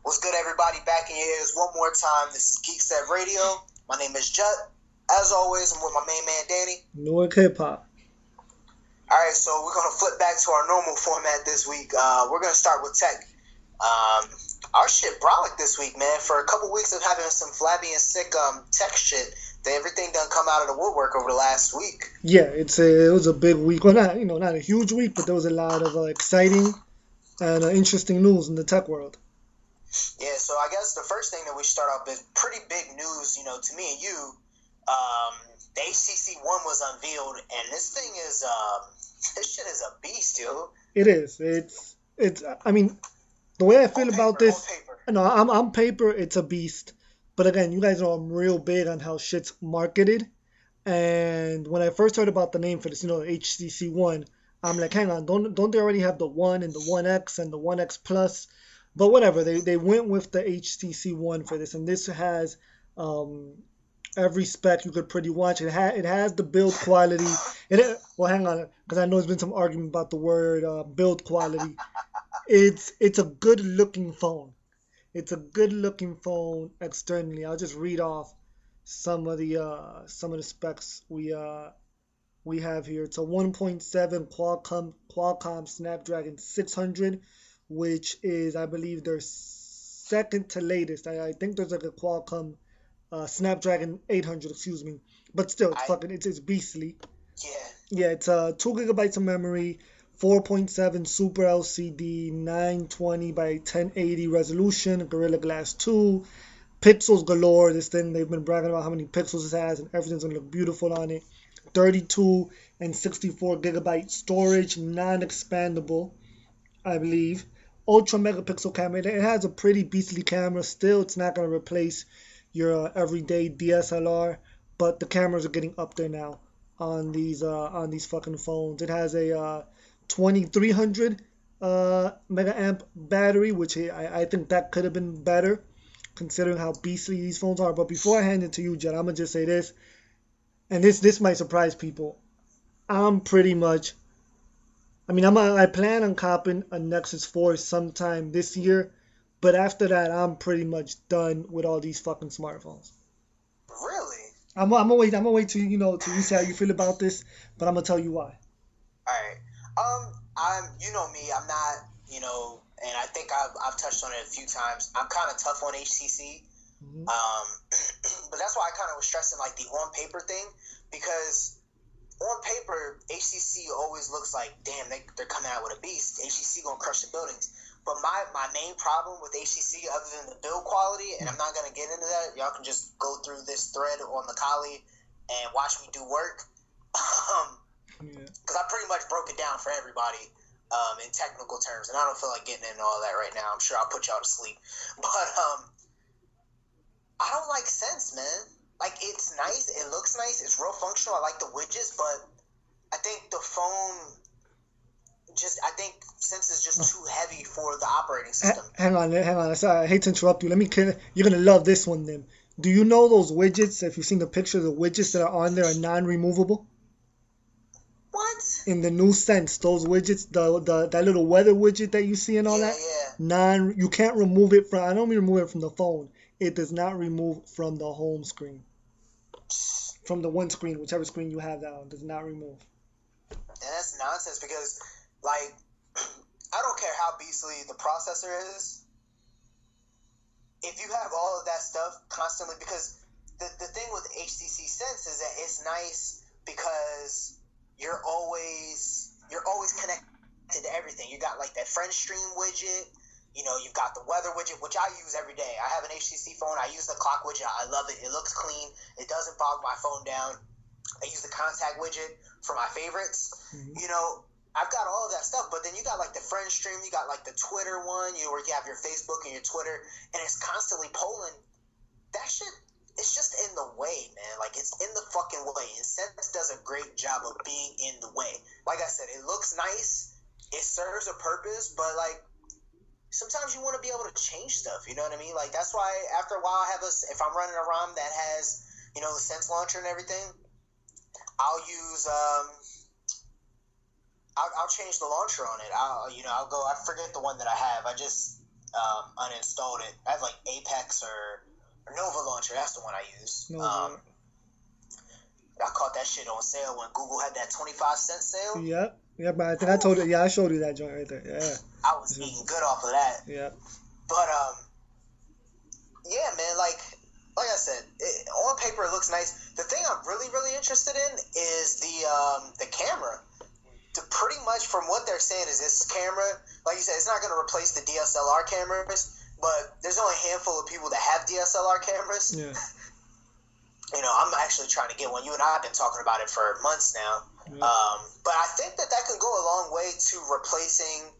What's good, everybody? Back in your ears one more time. This is GeekSet Radio. My name is Jutt. As always, I'm with my main man, Danny. NewarkHipHop. All right, so we're going to flip back to our normal format this week. We're going to start with tech. Our shit brolic this week, man. For a couple weeks of having some flabby and sick tech shit, everything done come out of the woodwork over the last week. Yeah, it was a big week. Well, not a huge week, but there was a lot of exciting and interesting news in the tech world. Yeah, so I guess the first thing that we start off is pretty big news, to me and you. The HTC One was unveiled, and this thing is, this shit is a beast, yo. It is. It's. I mean, the way I feel about this, no, I'm paper. It's a beast. But again, you guys know I'm real big on how shit's marketed. And when I first heard about the name for this, the HTC One, I'm like, hang on, don't they already have the One and the One X and the One X Plus? But whatever, they went with the HTC One for this, and this has every spec you could pretty much. It has the build quality. Well, hang on, because I know there's been some argument about the word build quality. It's a good looking phone. It's a good looking phone externally. I'll just read off some of the specs we have here. It's a 1.7 Qualcomm Snapdragon 600. Which is, I believe, their second to latest. I think there's like a Qualcomm Snapdragon 800, excuse me. But still, it's beastly. Yeah, it's 2 gigabytes of memory, 4.7 Super LCD, 920 by 1080 resolution, Gorilla Glass 2, pixels galore. This thing, they've been bragging about how many pixels it has, and everything's gonna look beautiful on it. 32 and 64 gigabyte storage, non-expandable, I believe. Ultra megapixel camera. It has a pretty beastly camera. Still, it's not going to replace your everyday DSLR, but the cameras are getting up there now on these fucking phones. It has a 2300 mega-amp battery, which I think that could have been better considering how beastly these phones are. But before I hand it to you, Jen, I'm going to just say this, and this might surprise people. I'm pretty much... I plan on copping a Nexus 4 sometime this year, but after that, I'm pretty much done with all these fucking smartphones. Really? I'm gonna wait till you see how you feel about this, but I'm gonna tell you why. All right. You know me. I'm not, and I think I've touched on it a few times. I'm kind of tough on HTC. Mm-hmm. But that's why I kind of was stressing like the on paper thing, because on paper, HTC always looks like, damn, they're coming out with a beast. HTC gonna crush the buildings. But my main problem with HTC, other than the build quality, and I'm not gonna get into that, y'all can just go through this thread on the Kali and watch me do work. Because I pretty much broke it down for everybody in technical terms, and I don't feel like getting into all that right now. I'm sure I'll put y'all to sleep. But I don't like Sense, man. Like, it's nice, it looks nice, it's real functional, I like the widgets, but I think the phone Sense is just too heavy for the operating system. Hang on. Sorry, I hate to interrupt you. You're going to love this one then. Do you know those widgets, if you've seen the picture, the widgets that are on there are non-removable? What? In the new Sense, those widgets, that little weather widget that you see and all that? Yeah. You can't remove it from, I don't mean remove it from the phone. It does not remove from the home screen. From the one screen, whichever screen you have that on, does not remove. And that's nonsense because, like, I don't care how beastly the processor is. If you have all of that stuff constantly, because the thing with HTC Sense is that it's nice because you're always connected to everything. You got like that friend stream widget. You've got the weather widget, which I use every day. I have an HTC phone. I use the clock widget. I love it. It looks clean. It doesn't bog my phone down. I use the contact widget for my favorites. Mm-hmm. I've got all of that stuff, but then you got like the friend stream. You got like the Twitter one, where you have your Facebook and your Twitter, and it's constantly polling. That shit, it's just in the way, man. Like, it's in the fucking way. And Sense does a great job of being in the way. Like I said, it looks nice. It serves a purpose, but like, sometimes you want to be able to change stuff, you know what I mean? Like, that's why after a while if I'm running a ROM that has, the Sense launcher and everything, I'll use, I'll change the launcher on it. I'll go, I forget the one that I have. I just, uninstalled it. I have like Apex or Nova Launcher. That's the one I use. I caught that shit on sale when Google had that 25-cent sale. Yep. Yeah, but I think I told you. Yeah, I showed you that joint right there. Yeah. I was eating good off of that. Yeah. But yeah, man. Like I said, on paper it looks nice. The thing I'm really interested in is the camera. Pretty much from what they're saying is this camera, like you said, it's not going to replace the DSLR cameras, but there's only a handful of people that have DSLR cameras. Yeah. You know, I'm actually trying to get one. You and I have been talking about it for months now. Yeah. But I think that can go a long way to replacing,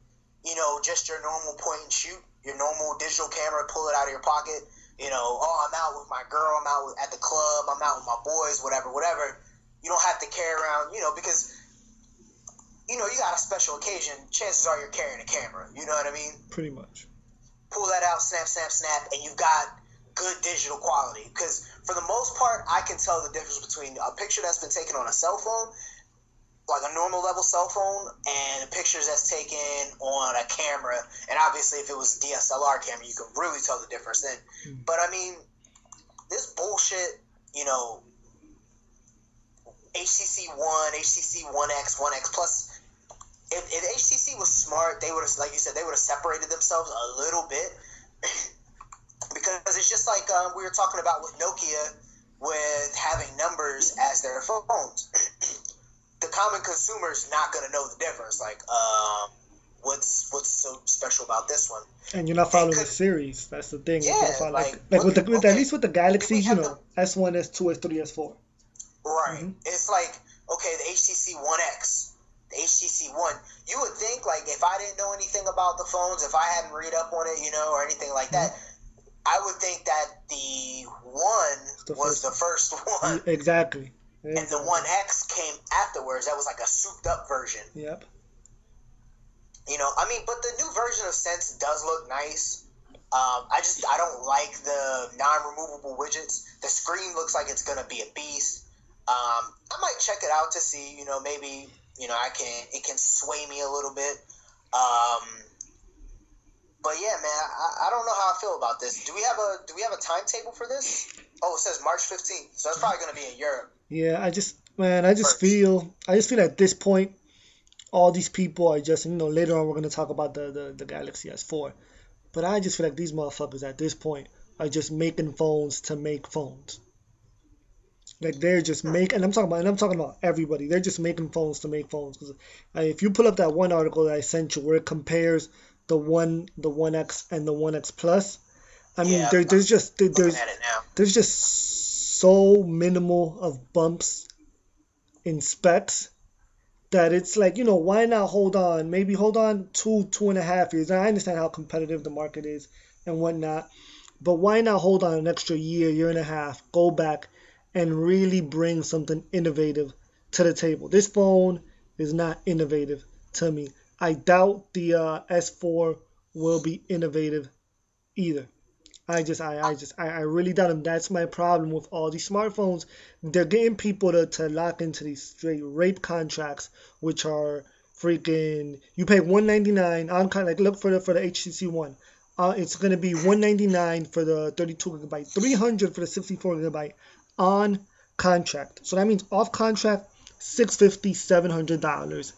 you know, just your normal point and shoot, your normal digital camera, pull it out of your pocket. You know, oh, I'm out with my girl, I'm out at the club, I'm out with my boys, whatever. You don't have to carry around, you know, because, you know, you got a special occasion, chances are you're carrying a camera. You know what I mean? Pretty much. Pull that out, snap, and you've got good digital quality. Because for the most part, I can tell the difference between a picture that's been taken on a cell phone, like a normal level cell phone, and pictures that's taken on a camera. And obviously, if it was a DSLR camera, you can really tell the difference then. But I mean, this bullshit, you know, HTC One, HTC One X, One X Plus. If HTC was smart, they would have, like you said, they would have separated themselves a little bit. Because it's just like we were talking about with Nokia, with having numbers as their phones. The common consumer is not going to know the difference. Like, what's so special about this one? And you're not following the series. That's the thing. Yeah, like with at least with the Galaxies, you know, S1, S2, S3, S4. Right. Mm-hmm. It's like, okay, the HTC One X, the HTC One. You would think, like, if I didn't know anything about the phones, if I hadn't read up on it, you know, or anything like that, I would think that the One was the first one. Exactly. And the One X came afterwards. That was like a souped-up version. Yep. You know, I mean, but the new version of Sense does look nice. I don't like the non-removable widgets. The screen looks like it's gonna be a beast. I might check it out to see, you know, maybe, you know, it can sway me a little bit. But yeah, man, I don't know how I feel about this. Do we have a timetable for this? Oh, it says March 15th, so it's probably gonna be in Europe. Yeah, I just feel at this point, all these people are just, you know, later on we're gonna talk about the Galaxy S4, but I just feel like these motherfuckers at this point are just making phones to make phones. Like they're just making, and I'm talking about everybody. They're just making phones to make phones. Because if you pull up that one article that I sent you where it compares the One X and the One X Plus, I mean, there's just so minimal of bumps in specs that it's like, you know, why not hold on 2.5 years? I understand how competitive the market is and whatnot, but why not hold on an extra year and a half, go back and really bring something innovative to the table? This phone is not innovative to me. I doubt the S4 will be innovative either. I really doubt them. That's my problem with all these smartphones. They're getting people to lock into these straight rape contracts, which are freaking. You pay $199 on like look for the HTC One. It's gonna be $199 for the 32 gigabyte, $300 for the 64 gigabyte on contract. So that means off contract, $650, $700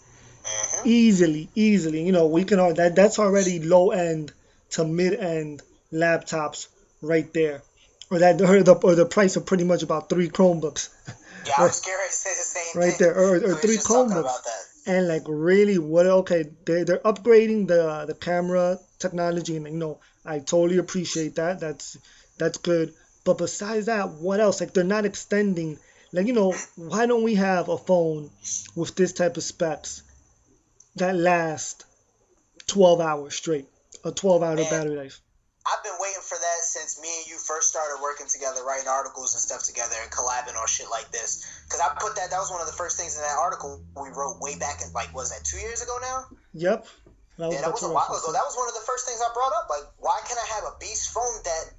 easily. You know, we can that's already low end to mid end laptops right there, or the price of pretty much about 3 Chromebooks. Yeah, I was scared to say the same right thing. There, or 3 Chromebooks. And like really, they're upgrading the camera technology, and you know, I totally appreciate that. That's good. But besides that, what else? Like they're not extending. Like, you know, why don't we have a phone with this type of specs that last 12 hours straight, a 12-hour battery life? I've been waiting for that since me and you first started working together, writing articles and stuff together and collabing on shit like this. Because I put that was one of the first things in that article we wrote way back in, like, was that 2 years ago now? Yep. That was a while ago. That was one of the first things I brought up. Like, why can't I have a beast phone that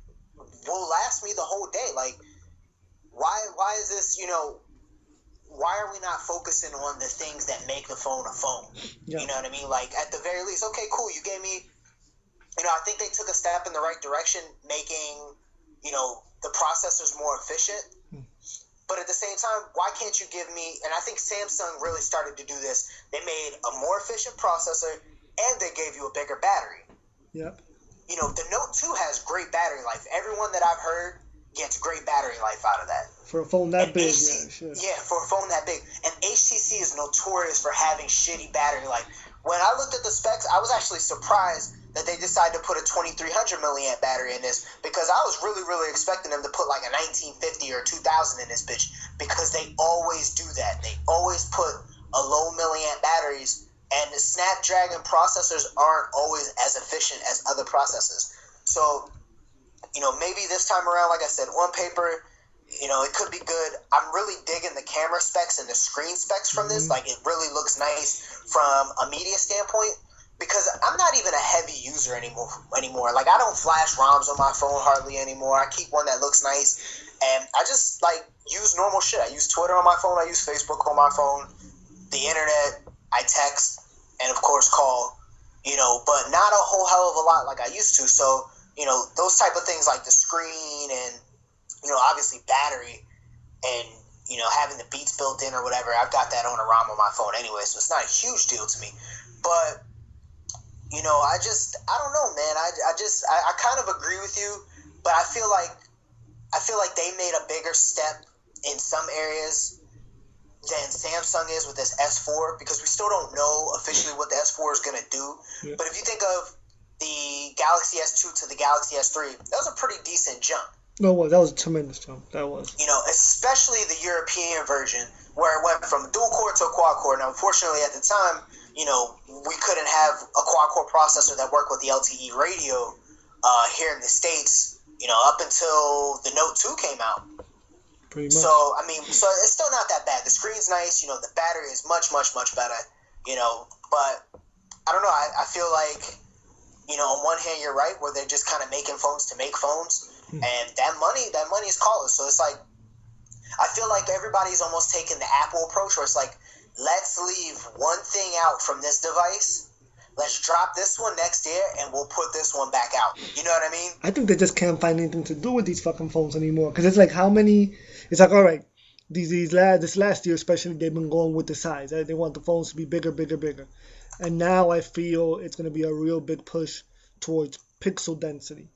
will last me the whole day? Like, why is this, you know, why are we not focusing on the things that make the phone a phone? Yeah. You know what I mean? Like, at the very least, okay, cool, you gave me I think they took a step in the right direction, making, the processors more efficient. But at the same time, why can't you give me, and I think Samsung really started to do this, they made a more efficient processor and they gave you a bigger battery. Yep. The Note 2 has great battery life. Everyone that I've heard gets great battery life out of that. For a phone that big, yeah, sure. Yeah, for a phone that big. And HTC is notorious for having shitty battery life. When I looked at the specs, I was actually surprised that they decided to put a 2300 milliamp battery in this, because I was really, really expecting them to put like a 1950 or 2000 in this bitch, because they always do that. They always put a low milliamp batteries, and the Snapdragon processors aren't always as efficient as other processors. So, maybe this time around, like I said, on paper, it could be good. I'm really digging the camera specs and the screen specs from this. Like, it really looks nice from a media standpoint, because I'm not even a heavy user anymore. Like, I don't flash ROMs on my phone hardly anymore. I keep one that looks nice, and I just, use normal shit. I use Twitter on my phone. I use Facebook on my phone. The internet, I text, and, of course, call, but not a whole hell of a lot like I used to. So, those type of things like the screen and, obviously battery and, having the Beats built in or whatever, I've got that on a ROM on my phone anyway, so it's not a huge deal to me. But, I don't know, man. I kind of agree with you, but I feel like they made a bigger step in some areas than Samsung is with this S4, because we still don't know officially what the S4 is going to do. Yeah. But if you think of the Galaxy S2 to the Galaxy S3, that was a pretty decent jump. No, that was a tremendous jump. That was. Especially the European version, where it went from dual core to a quad core. Now, unfortunately, at the time, we couldn't have a quad core processor that worked with the LTE radio here in the States, up until the Note 2 came out. Pretty much. So, so it's still not that bad. The screen's nice, the battery is much, much, much better, but I don't know. I feel like, on one hand, you're right, where they're just kind of making phones to make phones, and that money is calling. So it's like, I feel like everybody's almost taking the Apple approach, where it's like, let's leave one thing out from this device. Let's drop this one next year, and we'll put this one back out. You know what I mean? I think they just can't find anything to do with these fucking phones anymore. Because it's like, how many... It's like, all right, this last year especially, they've been going with the size. They want the phones to be bigger, bigger, bigger. And now I feel it's going to be a real big push towards pixel density.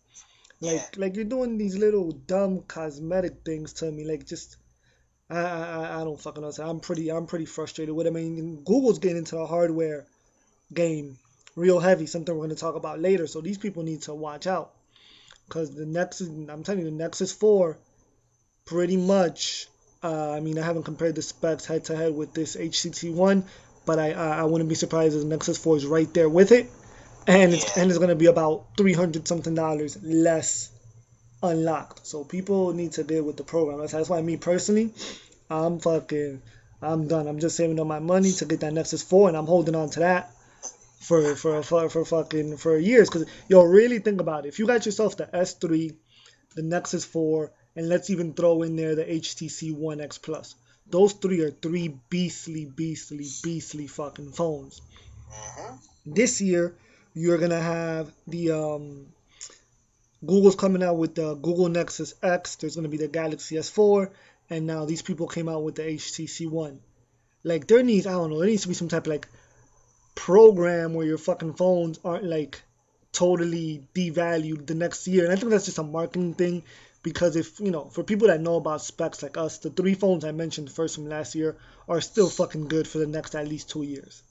Like you're doing these little dumb cosmetic things to me. Like, just... I don't fucking know. I'm pretty frustrated with it. Google's getting into the hardware game real heavy, something we're going to talk about later. So these people need to watch out, because I'm telling you, the Nexus 4 pretty much, I haven't compared the specs head to head with this HTC One, but I wouldn't be surprised if the Nexus 4 is right there with it, and it's going to be about $300 something less unlocked. So people need to get with the program. That's why me personally, I'm done. I'm just saving up my money to get that Nexus 4, and I'm holding on to that for years. Because really think about it. If you got yourself the S3, the Nexus 4, and let's even throw in there the HTC One X Plus, those three are three beastly fucking phones. This year you're gonna have the Google's coming out with the Google Nexus X. There's gonna be the Galaxy S4, and now these people came out with the HTC One. Like, there needs to be some type of program where your fucking phones aren't totally devalued the next year. And I think that's just a marketing thing, because if for people that know about specs like us, the three phones I mentioned first from last year are still fucking good for the next at least 2 years.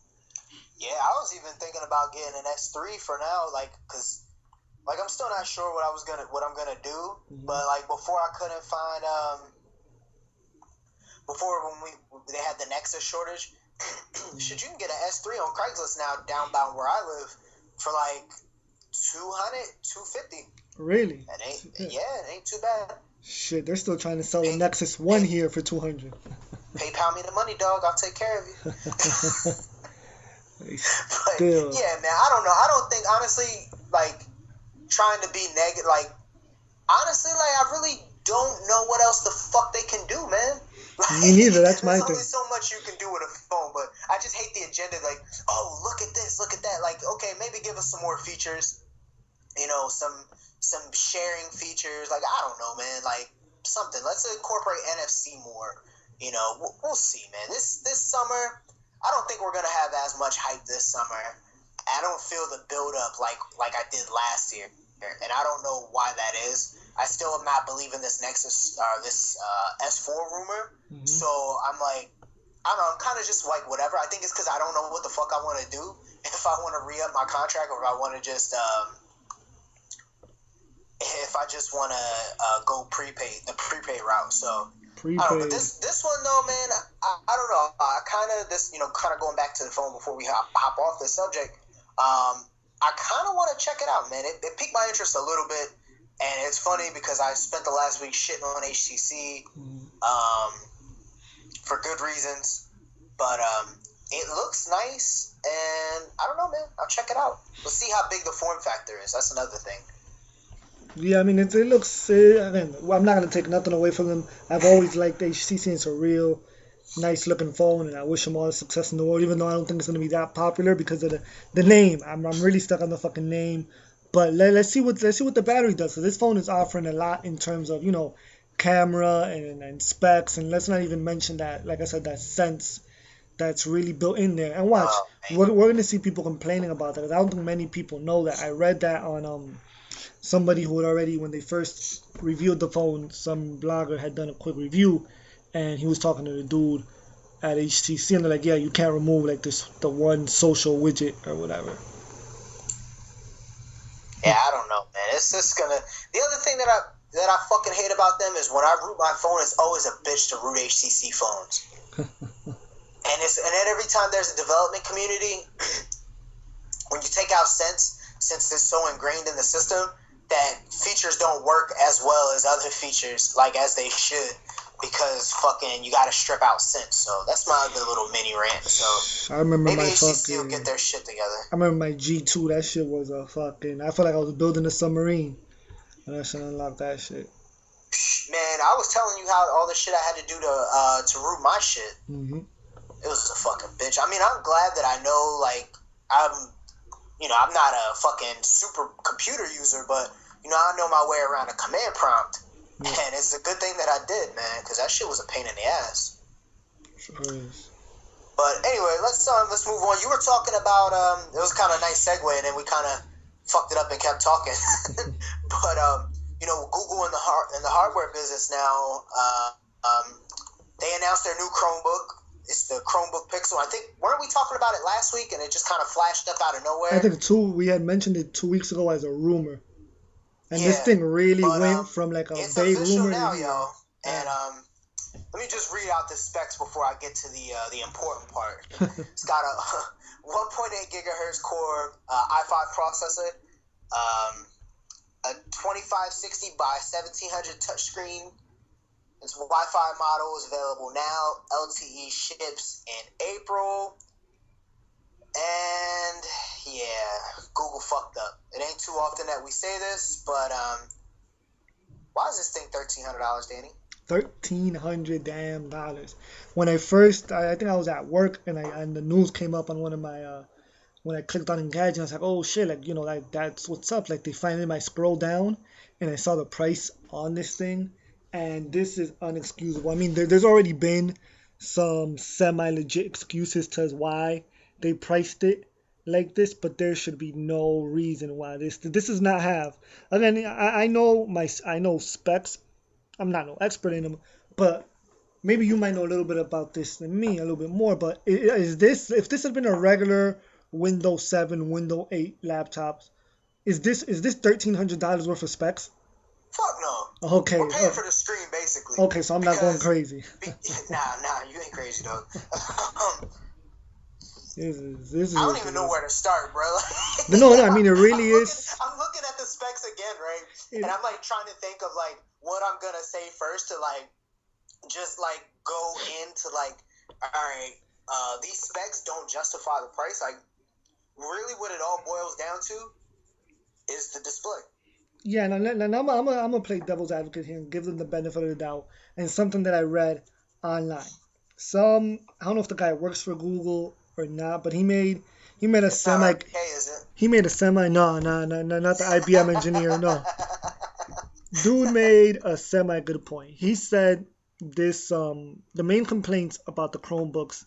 Yeah, I was even thinking about getting an S3 for now, because I'm still not sure what I'm gonna do. But before I couldn't find before when they had the Nexus shortage. Shit, you can get an S3 on Craigslist now downbound where I live for $200, $250. Really? It ain't too bad. Shit, they're still trying to sell a Nexus One here for $200. PayPal me the money, dog. I'll take care of you. But, yeah, man, I don't know. I don't think, honestly, trying to be negative, honestly, I really don't know what else the fuck they can do, man. Me neither. That's my thing. There's only so much you can do with a phone, but I just hate the agenda. Oh, look at this, look at that. Okay, maybe give us some more features. some sharing features. Like, I don't know, man. Like, something. Let's incorporate NFC more. We'll see, man. This summer, I don't think we're gonna have as much hype this summer. I don't feel the build up like I did last year, and I don't know why that is. I still am not believing this Nexus this S4 rumor. Mm-hmm. So I'm like, I don't know. I'm kind of just like whatever. I think it's because I don't know what the fuck I want to do. If I want to re-up my contract, or if I want to just go the prepaid route. So prepaid. I don't know, but this one though, man, I don't know. Kind of going back to the phone before we hop off this subject. I kind of want to check it out, man. It piqued my interest a little bit, and it's funny because I spent the last week shitting on HTC, for good reasons, but it looks nice, and I don't know, man. I'll check it out. We'll see how big the form factor is. That's another thing. Yeah, I mean, it looks, again, I'm not going to take nothing away from them. I've always liked HTC. It's a real nice looking phone, and I wish them all the success in the world, even though I don't think it's going to be that popular because of the name. I'm really stuck on the fucking name. But let's see what the battery does. So this phone is offering a lot in terms of, camera and specs, and let's not even mention that, like I said, that sense that's really built in there. And watch, we're going to see people complaining about that, because I don't think many people know that. I read that on somebody who had already, when they first reviewed the phone, some blogger had done a quick review, and he was talking to the dude at HTC, and they're like, yeah, you can't remove like the one social widget or whatever. Yeah, I don't know, man. It's just gonna. The other thing that I fucking hate about them is when I root my phone, it's always a bitch to root HTC phones. and then every time there's a development community, when you take out since it's so ingrained in the system, that features don't work as well as other features, like as they should, because fucking you got to strip out sense. So that's my other little mini rant. So I remember maybe my HTC will get their shit together. I remember my G2. That shit was a fucking. I felt like I was building a submarine, and I should unlock that shit. Man, I was telling you how all the shit I had to do to root my shit. Mm-hmm. It was a fucking bitch. I mean, I'm glad that I know, like, I'm not a fucking super computer user, but I know my way around a command prompt. Yeah. And it's a good thing that I did, man, because that shit was a pain in the ass. Sure is. But anyway, let's move on. You were talking about it was kind of a nice segue, and then we kind of fucked it up and kept talking. But Google in the hardware business now, they announced their new Chromebook. It's the ChromeBook Pixel. I think, weren't we talking about it last week, and it just kind of flashed up out of nowhere? I think we had mentioned it 2 weeks ago as a rumor. And this thing really went from like a vague rumor now, yo. And let me just read out the specs before I get to the important part. It's got a 1.8 gigahertz core i5 processor, a 2560 by 1700 touchscreen. Its Wi-Fi model is available now. LTE ships in April. And yeah, Google fucked up. It ain't too often that we say this, but why is this thing $1,300, Danny? $1,300 damn dollars. When I think I was at work, and the news came up on one of my when I clicked on Engage, and I was like, oh shit, like that's what's up. Like, they finally, I scrolled down and I saw the price on this thing, and this is unexcusable. I mean, there's already been some semi-legit excuses to why they priced it like this, but there should be no reason why this does not have. Again, I know specs. I'm not no expert in them, but maybe you might know a little bit about this than me, a little bit more. But if this had been a regular Windows 7, Windows 8 laptops, is this $1,300 worth of specs? Fuck no. Okay. We're paying for the screen, basically. Okay, so I'm not going crazy. Nah, you ain't crazy, though. This is I don't even know where to start, bro. No, I mean, it really is. I'm looking at the specs again, right? And I'm like trying to think of like what I'm gonna say first to like just like go into like, all right, these specs don't justify the price. Like, really, what it all boils down to is the display. Yeah, and I'm gonna play devil's advocate here and give them the benefit of the doubt. And something that I read online. I don't know if the guy works for Google or not, but he He made a it's semi. not RPK, is it? He made a semi. No, not the IBM engineer. No, dude made a semi good point. He said this the main complaints about the Chromebooks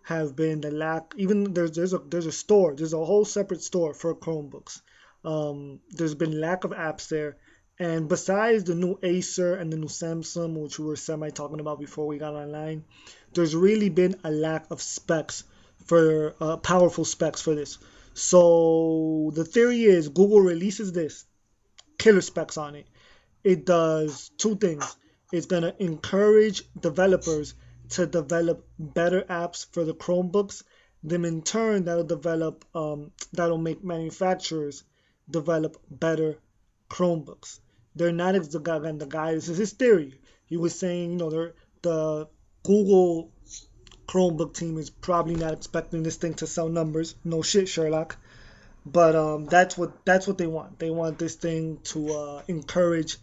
have been the lack. Even there's a store. There's a whole separate store for Chromebooks. There's been lack of apps there, and besides the new Acer and the new Samsung, which we were semi talking about before we got online, there's really been a lack of specs for powerful specs for this. So the theory is Google releases this killer specs on it. It does two things. It's going to encourage developers to develop better apps for the Chromebooks. Then in turn, that'll make manufacturers develop better Chromebooks. They're not the guy. This is his theory. He was saying, the Google Chromebook team is probably not expecting this thing to sell numbers. No shit, Sherlock. But that's what they want. They want this thing to encourage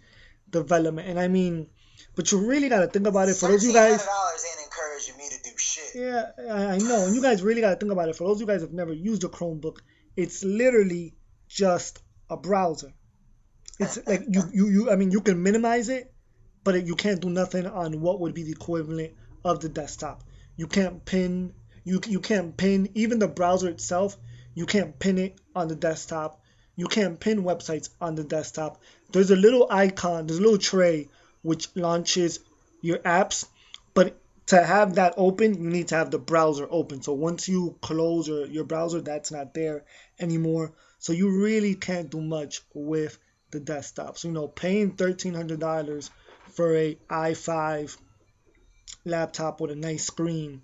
development. And I mean, but you really got to think about it. For those of you guys, $1,600 ain't encouraging me to do shit. Yeah, I know. And you guys really got to think about it. For those of you guys who've never used a Chromebook, it's literally just a browser. It's like I mean, you can minimize it, but you can't do nothing on what would be the equivalent of the desktop. You can't pin. You can't pin even the browser itself. You can't pin it on the desktop. You can't pin websites on the desktop. There's a little icon, there's a little tray which launches your apps, but to have that open, you need to have the browser open. So once you close your browser, that's not there anymore. So you really can't do much with the desktop. So, paying $1,300 for a i5 laptop with a nice screen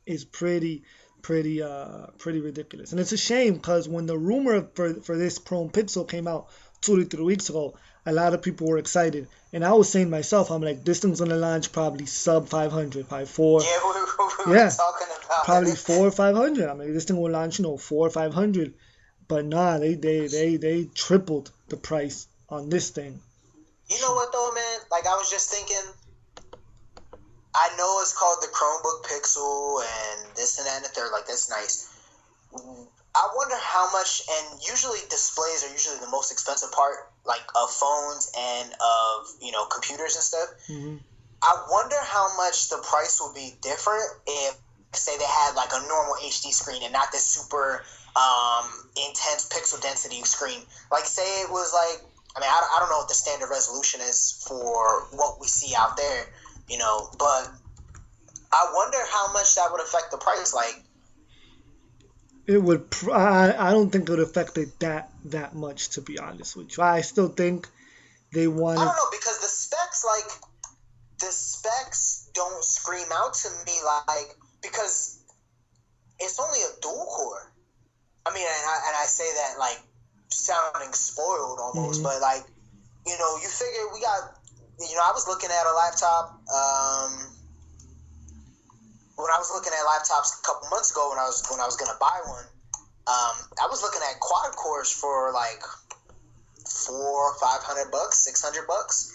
is pretty ridiculous. And it's a shame because when the rumor for this Chrome Pixel came out 2 to 3 weeks ago, a lot of people were excited. And I was saying myself, I'm like, this thing's going to launch probably sub 500, probably 4. Yeah, we were talking about probably it. 4 or 500. I mean, this thing will launch, 4 or 500. But nah, they tripled the price on this thing. You know what though, man? Like, I was just thinking, I know it's called the ChromeBook Pixel and this and that and the third. Like, that's nice. I wonder how much, and usually displays are usually the most expensive part, like of phones and of, computers and stuff. Mm-hmm. I wonder how much the price will be different if, say, they had like a normal HD screen and not this super intense pixel density screen. Like, say it was like, I don't know what the standard resolution is for what we see out there, but I wonder how much that would affect the price. Like, it would. I don't think it would affect it that much, to be honest with you. I still think they want. I don't know, because the specs don't scream out to me like, because it's only a dual core. I mean, and I say that like sounding spoiled almost, but like, you figure we got, I was looking at a laptop, when I was looking at laptops a couple months ago when I was gonna buy one, I was looking at quad cores for like $400 or $500, $600.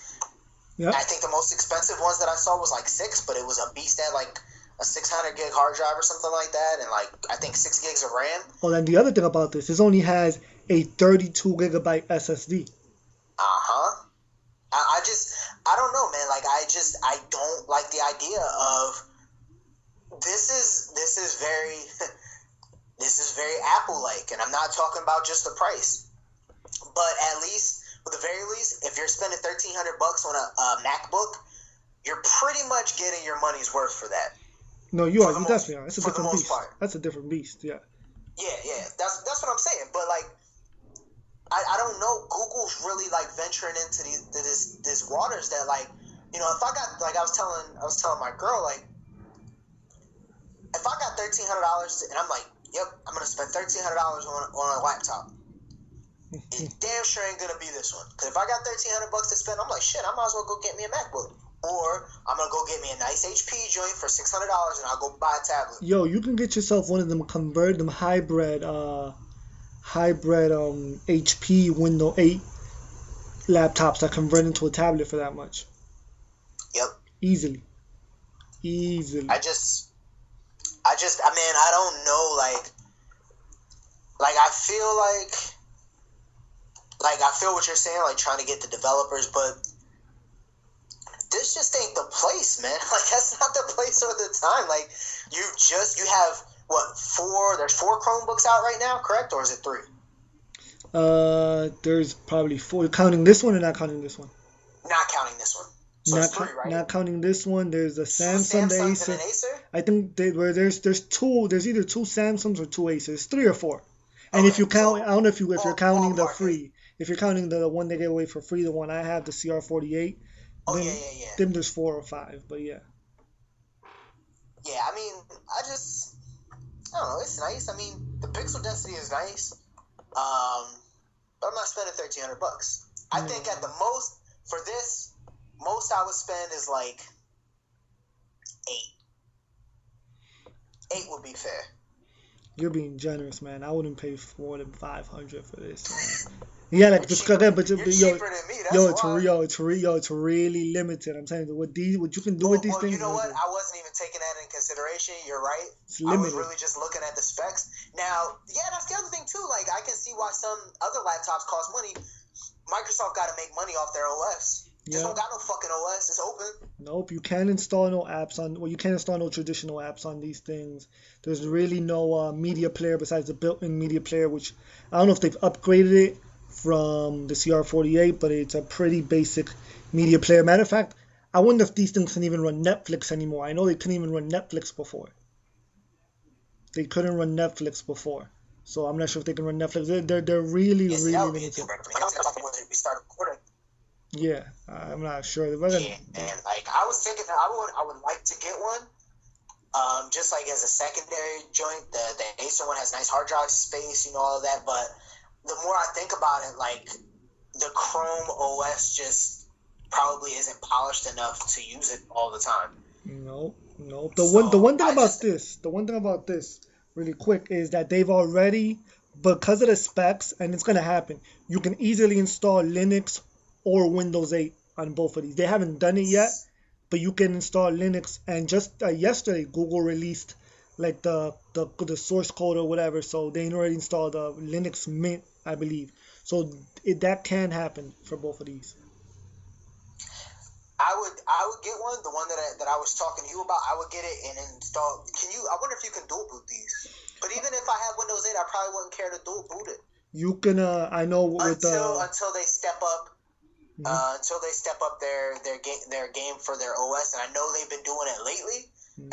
Yeah. I think the most expensive ones that I saw was like $600, but it was a beast at like a 600 gig hard drive or something like that, and like I think 6 gigs of RAM. Oh, and the other thing about this only has a 32 gigabyte SSD. I don't know, man. Like, I don't like the idea of this is very this is very Apple-like, and I'm not talking about just the price, but at the very least, if you're spending $1,300 on a MacBook, you're pretty much getting your money's worth for that. No, you are. You definitely are. It's a different beast. Part. That's a different beast. Yeah. Yeah. That's what I'm saying. But like, I don't know. Google's really like venturing into these waters that, like, if I got, like, I was telling my girl, like, if I got $1,300 and I'm like, yep, I'm gonna spend $1,300 on a laptop. It damn sure ain't gonna be this one. Because if I got $1,300 to spend, I'm like, shit, I might as well go get me a MacBook. Or I'm gonna go get me a nice HP joint for $600 and I'll go buy a tablet. Yo, you can get yourself one of them hybrid HP Windows 8 laptops that convert into a tablet for that much. Yep. Easily. I don't know, like, like I feel what you're saying, like trying to get the developers, but this just ain't the place, man. Like that's not the place or the time. Like you have what, 4? There's 4 Chromebooks out right now, correct, or is it 3? There's probably 4. Counting this one or not counting this one? Not counting this one. So it's 3, right? Not counting this one. There's a Samsung, the Acer. And an Acer. I think there's 2. There's either 2 Samsungs or 2 Acers. 3 or 4. And Okay, if you count, so I don't know if you're counting the ballpark free. If you're counting the one they gave away for free, the one I have, the CR48. Oh then, yeah. Then there's 4 or 5, but yeah. Yeah, I mean, I don't know. It's nice. I mean, the pixel density is nice. But I'm not spending $1,300. I think at the most for this, most I would spend is like 8. 8 would be fair. You're being generous, man. I wouldn't pay more than $500 for this, man. Yeah, like just but cheaper than me. That's why. It's really limited. I'm telling you, what you can do with these things. You know what? I wasn't even taking that in consideration. You're right. It's limited. I was really just looking at the specs. Now, yeah, that's the other thing too. Like, I can see why some other laptops cost money. Microsoft got to make money off their OS. They don't got no fucking OS. It's open. Nope, you can't install no apps on. Well, you can't install no traditional apps on these things. There's really no media player besides the built-in media player, which I don't know if they've upgraded it from the CR48, but it's a pretty basic media player. Matter of fact, I wonder if these things can even run Netflix anymore. I know they couldn't even run Netflix before. They couldn't run Netflix before, so I'm not sure if they can run Netflix. They're really limited. We start recording. Yeah, I'm not sure. Yeah, and like I was thinking, I would like to get one. Just like as a secondary joint, the Acer one has nice hard drive space, all of that, but the more I think about it, like the Chrome OS just probably isn't polished enough to use it all the time. No. The one thing about this, really quick, is that they've already, because of the specs, and it's gonna happen, you can easily install Linux or Windows 8 on both of these. They haven't done it yet, but you can install Linux. And just yesterday, Google released like the source code or whatever, so they already installed the Linux Mint, I believe. So that can happen for both of these. I would get one, the one that I was talking to you about. I would get it and install. I wonder if you can dual boot these. But even if I had Windows 8, I probably wouldn't care to dual boot it. You can. I know with until they step up. Mm-hmm. Until they step up their game for their OS, and I know they've been doing it lately. Mm-hmm.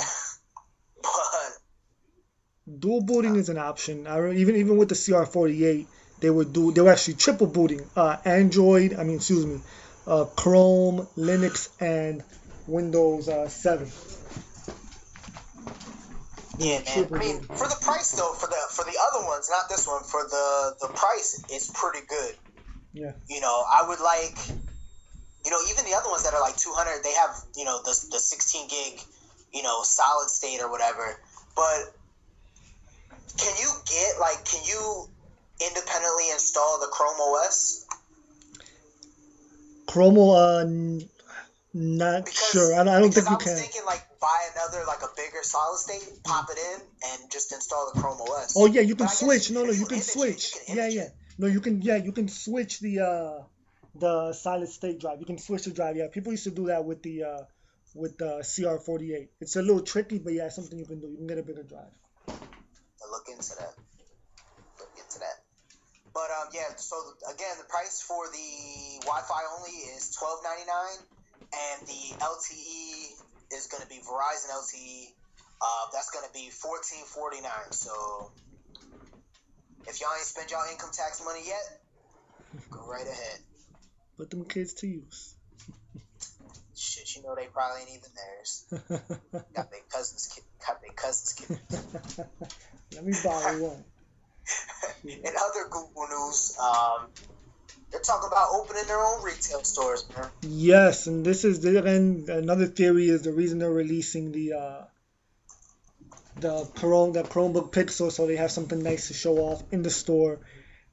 But dual booting is an option. Even with the CR48, they were actually triple booting Chrome, Linux, and Windows 7. Yeah, man. I mean, for the price though, for the other ones, not this one, for the price, it's pretty good. Yeah. I would like, even the other ones that are like 200, they have, the 16 gig, solid state or whatever. But can you independently install the Chrome OS? Chrome, not sure. I don't think you can. I was thinking buy another, a bigger solid state, pop it in, and just install the Chrome OS. Oh yeah, you can switch. No, you can switch. Yeah. No, you can switch the solid state drive. You can switch the drive. Yeah, people used to do that with the CR48. It's a little tricky, but yeah, it's something you can do. You can get a bigger drive. I'll look into that. But yeah. So again, the price for the Wi-Fi only is $12.99, and the LTE is going to be Verizon LTE. That's going to be $14.49. So if y'all ain't spent y'all income tax money yet, go right ahead. Put them kids to use. Shit, they probably ain't even theirs. Got their cousins' kids. Let me borrow one. In other Google news, they're talking about opening their own retail stores, man. Yes, and this is again another theory is the reason they're releasing the ChromeBook Pixel, so they have something nice to show off in the store.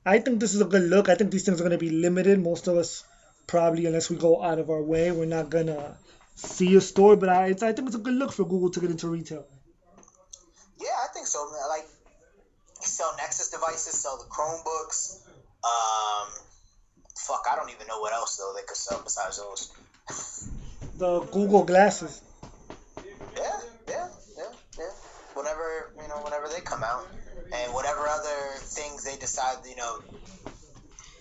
I think this is a good look. I think these things are going to be limited. Most of us probably, unless we go out of our way, we're not going to see a store. But I think it's a good look for Google to get into retail. Yeah, I think so, man. sell Nexus devices, sell the Chromebooks. Fuck, I don't even know what else though they could sell besides those. The Google glasses. Yeah. Whenever they come out, and whatever other things they decide,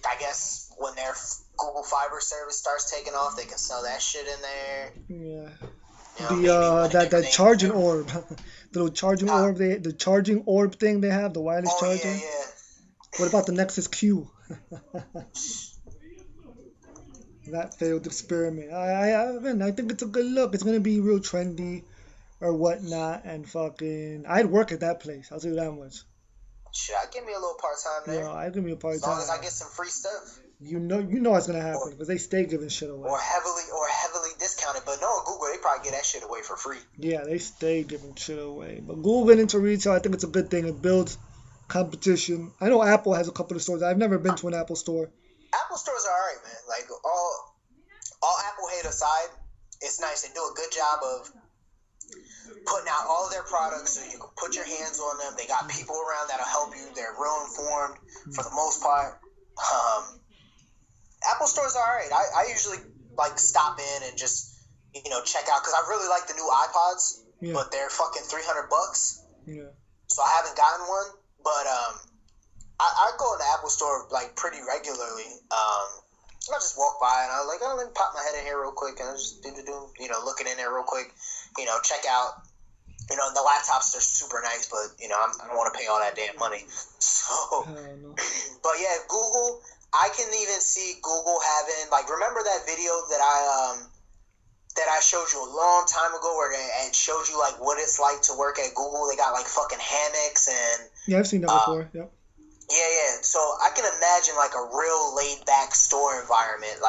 I guess when their Google Fiber service starts taking off, they can sell that shit in there. Yeah. That charging orb, the little charging orb, the charging orb thing they have, the wireless charger. Yeah. What about the Nexus Q? That failed experiment. I think it's a good look. It's gonna be real trendy or whatnot, and fucking, I'd work at that place. I'll tell you that much. Shit, I'd give me a little part time there. Yeah, I'd give me a part time. As long as I get some free stuff. You know what's gonna happen because they stay giving shit away. Or heavily discounted, but no, Google, they probably get that shit away for free. Yeah, they stay giving shit away. But Google getting into retail, I think it's a good thing. It builds competition. I know Apple has a couple of stores. I've never been to an Apple store. Apple stores are alright, man. Like all Apple hate aside, it's nice. They do a good job of putting out all of their products so you can put your hands on them. They got people around that'll help you. They're real informed for the most part. Apple stores are alright. I usually like stop in and just check out because I really like the new iPods, but they're fucking $300. Yeah. So I haven't gotten one, but I go in the Apple store like pretty regularly. I just walk by and I'm like, let me pop my head in here real quick and I just do looking in there real quick, check out. The laptops are super nice, but I don't want to pay all that damn money. So, but yeah, Google. I can even see Google having remember that video that I showed you a long time ago where it showed you what it's like to work at Google. They got fucking hammocks and I've seen that before. Yep. Yeah. So I can imagine a real laid back store environment.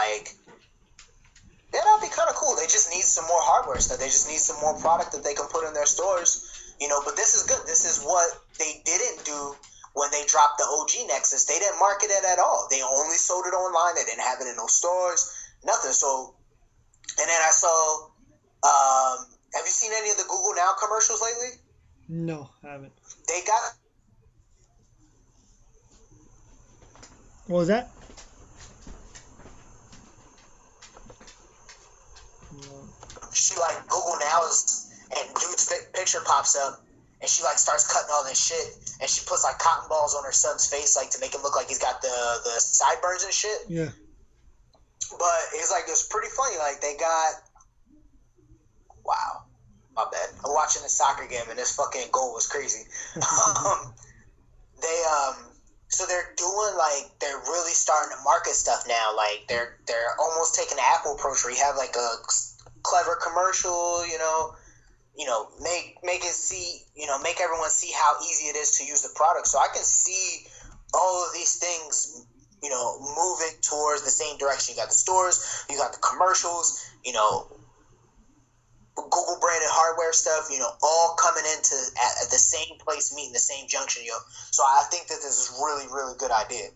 That'd be kind of cool. They just need some more hardware stuff. They just need some more product that they can put in their stores. But this is good. This is what they didn't do when they dropped the OG Nexus. They didn't market it at all. They only sold it online. They didn't have it in no stores. Nothing. So, and then I saw. Have you seen any of the Google Now commercials lately? No, I haven't. They got. What was that? She Google Now and dude's picture pops up and she starts cutting all this shit and she puts cotton balls on her son's face to make it look like he's got the sideburns and shit. Yeah. But it's pretty funny. They got, wow, my bad. I'm watching a soccer game and this fucking goal was crazy. So they're doing they're really starting to market stuff now. They're almost taking the Apple approach where you have a clever commercial, make it see, make everyone see how easy it is to use the product. So I can see all of these things, moving towards the same direction. You got the stores, you got the commercials, Google branded hardware stuff, all coming into at the same place, meeting the same junction, So I think that this is really, really good idea.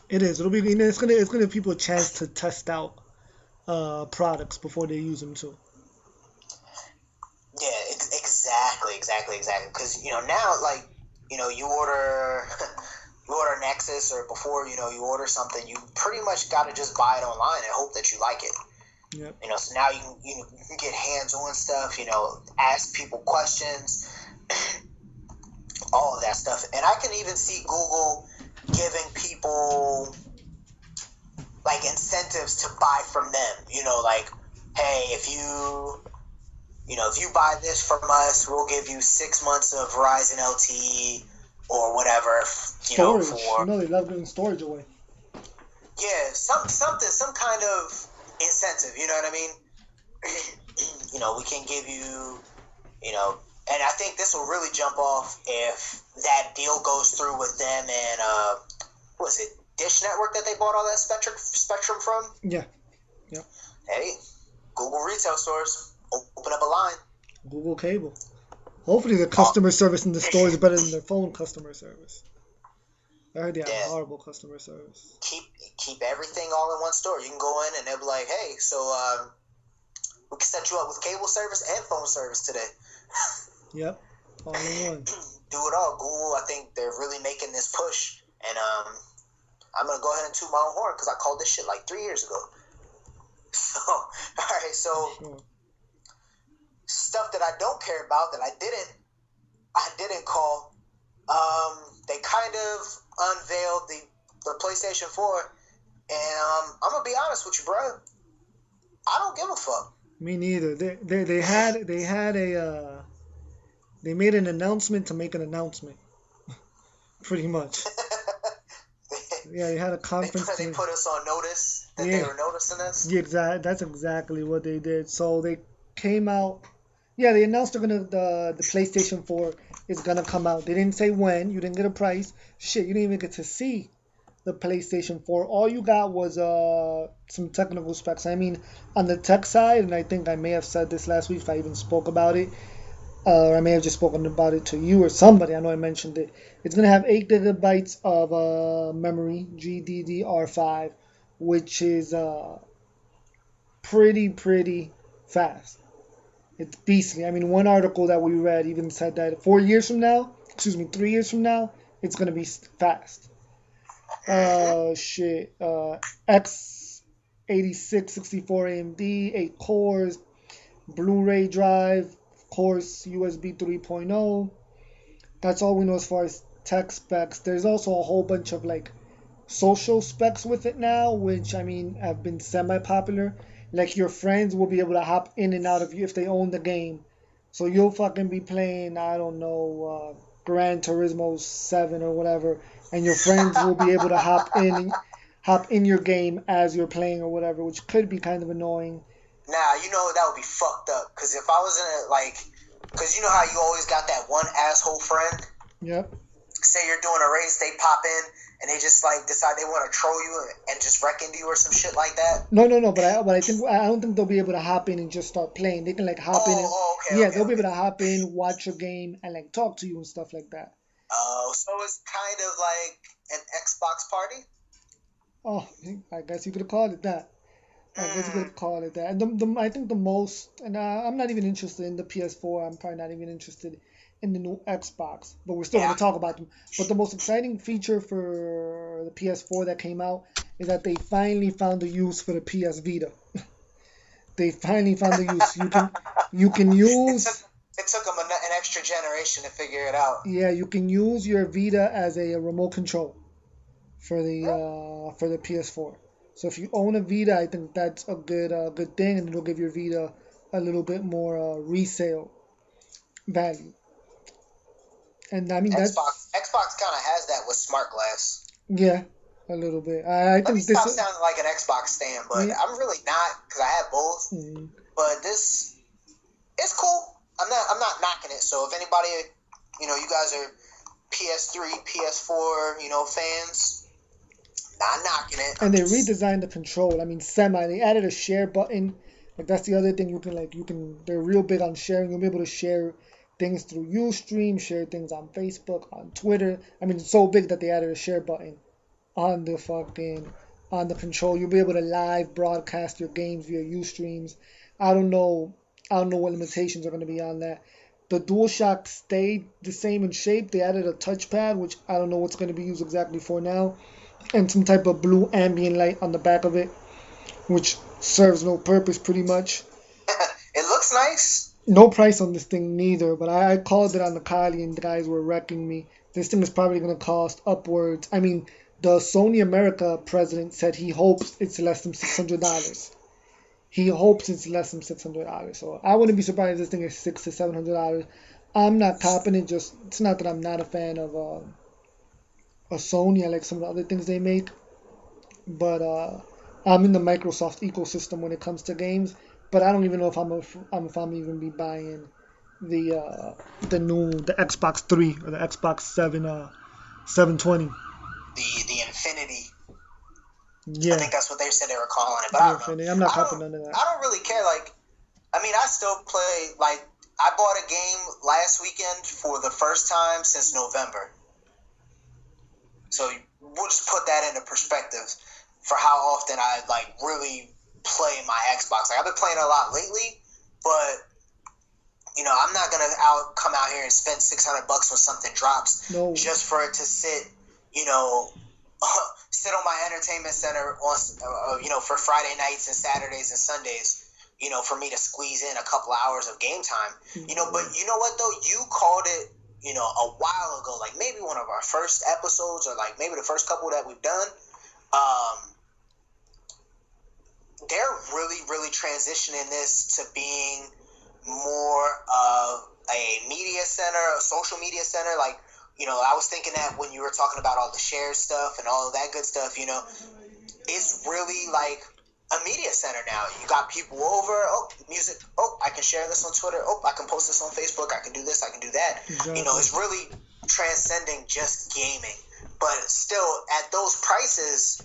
It is. It'll be. It's gonna give people a chance to test out products before they use them too. Yeah, exactly. Because now you order you order Nexus or before you order something, you pretty much got to just buy it online and hope that you like it. Yep. So now you can get hands-on stuff. Ask people questions, all of that stuff, and I can even see Google giving people incentives to buy from them. Hey, if you buy this from us, we'll give you 6 months of Verizon LTE or whatever. Storage. They love giving storage away. Yeah, some kind of incentive. You know what I mean? We can give you, and I think this will really jump off if that deal goes through with them and what was it, Dish Network that they bought all that spectrum from? Yeah. Hey, Google retail stores, open up a line. Google Cable. Hopefully the customer service in the store is better than their phone customer service. I heard they have horrible customer service. Keep everything all in one store. You can go in and they'll be like, hey, so we can set you up with cable service and phone service today. Yep. All in one. Do it all. Google, I think they're really making this push, and I'm gonna go ahead and toot my own horn because I called this shit like 3 years ago. So, all right, so Sure. stuff that I don't care about that I didn't call. They kind of unveiled the PlayStation 4, and I'm gonna be honest with you, bro. I don't give a fuck. Me neither. They made an announcement to make an announcement. Pretty much. Yeah, they had a conference. They put us on notice that they were noticing us. Yeah, that's exactly what they did. So they came out. Yeah, they announced the PlayStation 4 is gonna come out. They didn't say when. You didn't get a price. Shit, you didn't even get to see the PlayStation 4. All you got was some technical specs. I mean, on the tech side, and I think I may have said this last week if I even spoke about it. Or I may have just spoken about it to you or somebody. I know I mentioned it. It's going to have 8 gigabytes of memory, GDDR5, which is pretty fast. It's beastly. I mean, one article that we read even said that 3 years from now, it's going to be fast. X86 64 AMD, 8 cores, Blu-ray drive, of course, USB 3.0. That's all we know as far as tech specs. There's also a whole bunch of like social specs with it now, which I mean have been semi-popular. Like your friends will be able to hop in and out of you if they own the game. So you'll fucking be playing, I don't know, Gran Turismo 7 or whatever, and your friends will be able to hop in your game as you're playing or whatever, which could be kind of annoying. Nah, you know that would be fucked up. Because if I was in a, like, because you know how you always got that one asshole friend? Yep. Say you're doing a race, they pop in, and they just, like, decide they want to troll you and just wreck into you or some shit like that? No, but I don't think they'll be able to hop in and just start playing. They can, like, hop in and... Okay, they'll be able to hop in, watch your game, and, like, talk to you and stuff like that. Oh, so it's kind of like an Xbox party? Oh, I guess you could have called it that. And I think the most, and I'm not even interested in the PS4. I'm probably not even interested in the new Xbox, but we're still going to talk about them. But the most exciting feature for the PS4 that came out is that they finally found a use for the PS Vita. They finally found the use. You can use. It took them an extra generation to figure it out. Yeah, you can use your Vita as a remote control for the PS4. So if you own a Vita, I think that's a good thing, and it'll give your Vita a little bit more resale value. And I mean Xbox kind of has that with Smart Glass. Yeah, a little bit. I think this sounding like an Xbox stand, but I'm really not because I have both. Mm-hmm. But this, it's cool. I'm not knocking it. So if anybody, you guys are PS3, PS4, fans. Not knocking it. And they redesigned the control. I mean, they added a share button. Like that's the other thing they're real big on sharing. You'll be able to share things through Ustream, share things on Facebook, on Twitter. I mean, it's so big that they added a share button on the control. You'll be able to live broadcast your games via Ustreams. I don't know what limitations are going to be on that. The DualShock stayed the same in shape. They added a touchpad, which I don't know what's going to be used exactly for now. And some type of blue ambient light on the back of it, which serves no purpose pretty much. It looks nice. No price on this thing neither, but I called it on the Kali and the guys were wrecking me. This thing is probably going to cost upwards. I mean, the Sony America president said he hopes it's less than $600. He hopes it's less than $600. So I wouldn't be surprised if this thing is $600 to $700. I'm not copping it. It's not that I'm not a fan of a Sony. I like some of the other things they make, but I'm in the Microsoft ecosystem when it comes to games. But I don't even know if I'm even be buying the Xbox 3 or the Xbox 720. The Infinity. Yeah. I think that's what they said they were calling it, but I don't know. I'm not copying none of that. I don't really care. I still play. I bought a game last weekend for the first time since November. So we'll just put that into perspective for how often I really play my Xbox. I've been playing a lot lately, but I'm not gonna come out here and spend $600 when something drops just for it to sit, sit on my entertainment center on, for Friday nights and Saturdays and Sundays, for me to squeeze in a couple of hours of game time, But you know what though, you called it, a while ago, like maybe one of our first episodes or like maybe the first couple that we've done. They're really, really transitioning this to being more of a media center, a social media center. Like, I was thinking that when you were talking about all the share stuff and all of that good stuff, it's really like a media center now. You got people over, music, I can share this on Twitter, I can post this on Facebook, I can do this, I can do that. Exactly. It's really transcending just gaming. But still, at those prices,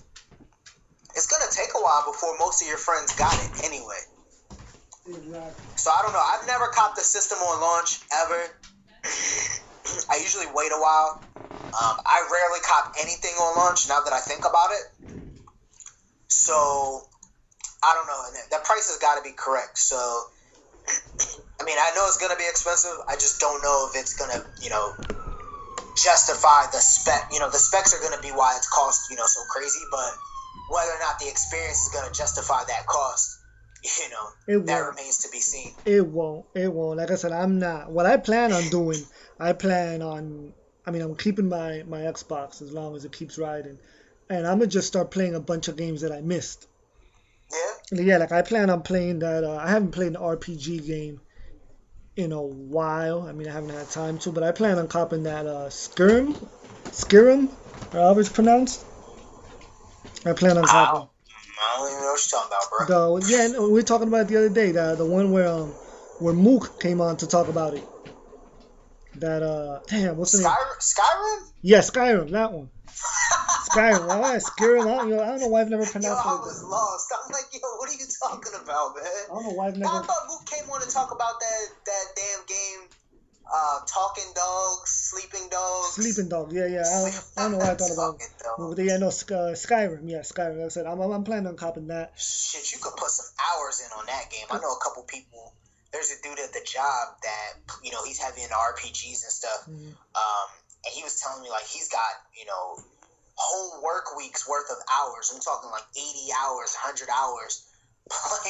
it's going to take a while before most of your friends got it anyway. Exactly. So I don't know. I've never copped the system on launch ever. I usually wait a while. I rarely cop anything on launch now that I think about it. So I don't know. That price has got to be correct. So I mean, I know it's going to be expensive. I just don't know if it's going to, justify the spec. The specs are going to be why it's cost, so crazy. But whether or not the experience is going to justify that cost, that remains to be seen. It won't. Like I said, I'm not. What I plan on doing, I'm keeping my Xbox as long as it keeps riding. And I'm going to just start playing a bunch of games that I missed. Yeah? Yeah, like I plan on playing that. I haven't played an RPG game in a while. I haven't had time to, but I plan on copping that Skyrim, or however it's pronounced. I plan on copping. I don't even know what you're talking about, bro. We were talking about it the other day. The one where Mook came on to talk about it. Damn, what's the name? Skyrim? Yeah, Skyrim, that one. Skyrim. Skyrim. I don't know why I've never pronounced it. I was lost. I'm like, what are you talking about, man? I don't know why I've never. I thought Mook came on to talk about that damn game. Talking dogs, sleeping dogs. Sleeping dog, yeah. I don't know why I thought about it. Skyrim, Skyrim. Like I said, I'm planning on copping that. Shit, you could put some hours in on that game. I know a couple people. There's a dude at the job that, he's heavy into RPGs and stuff. Mm-hmm. And he was telling me, like, he's got, whole work weeks worth of hours. I'm talking like 80 hours, 100 hours.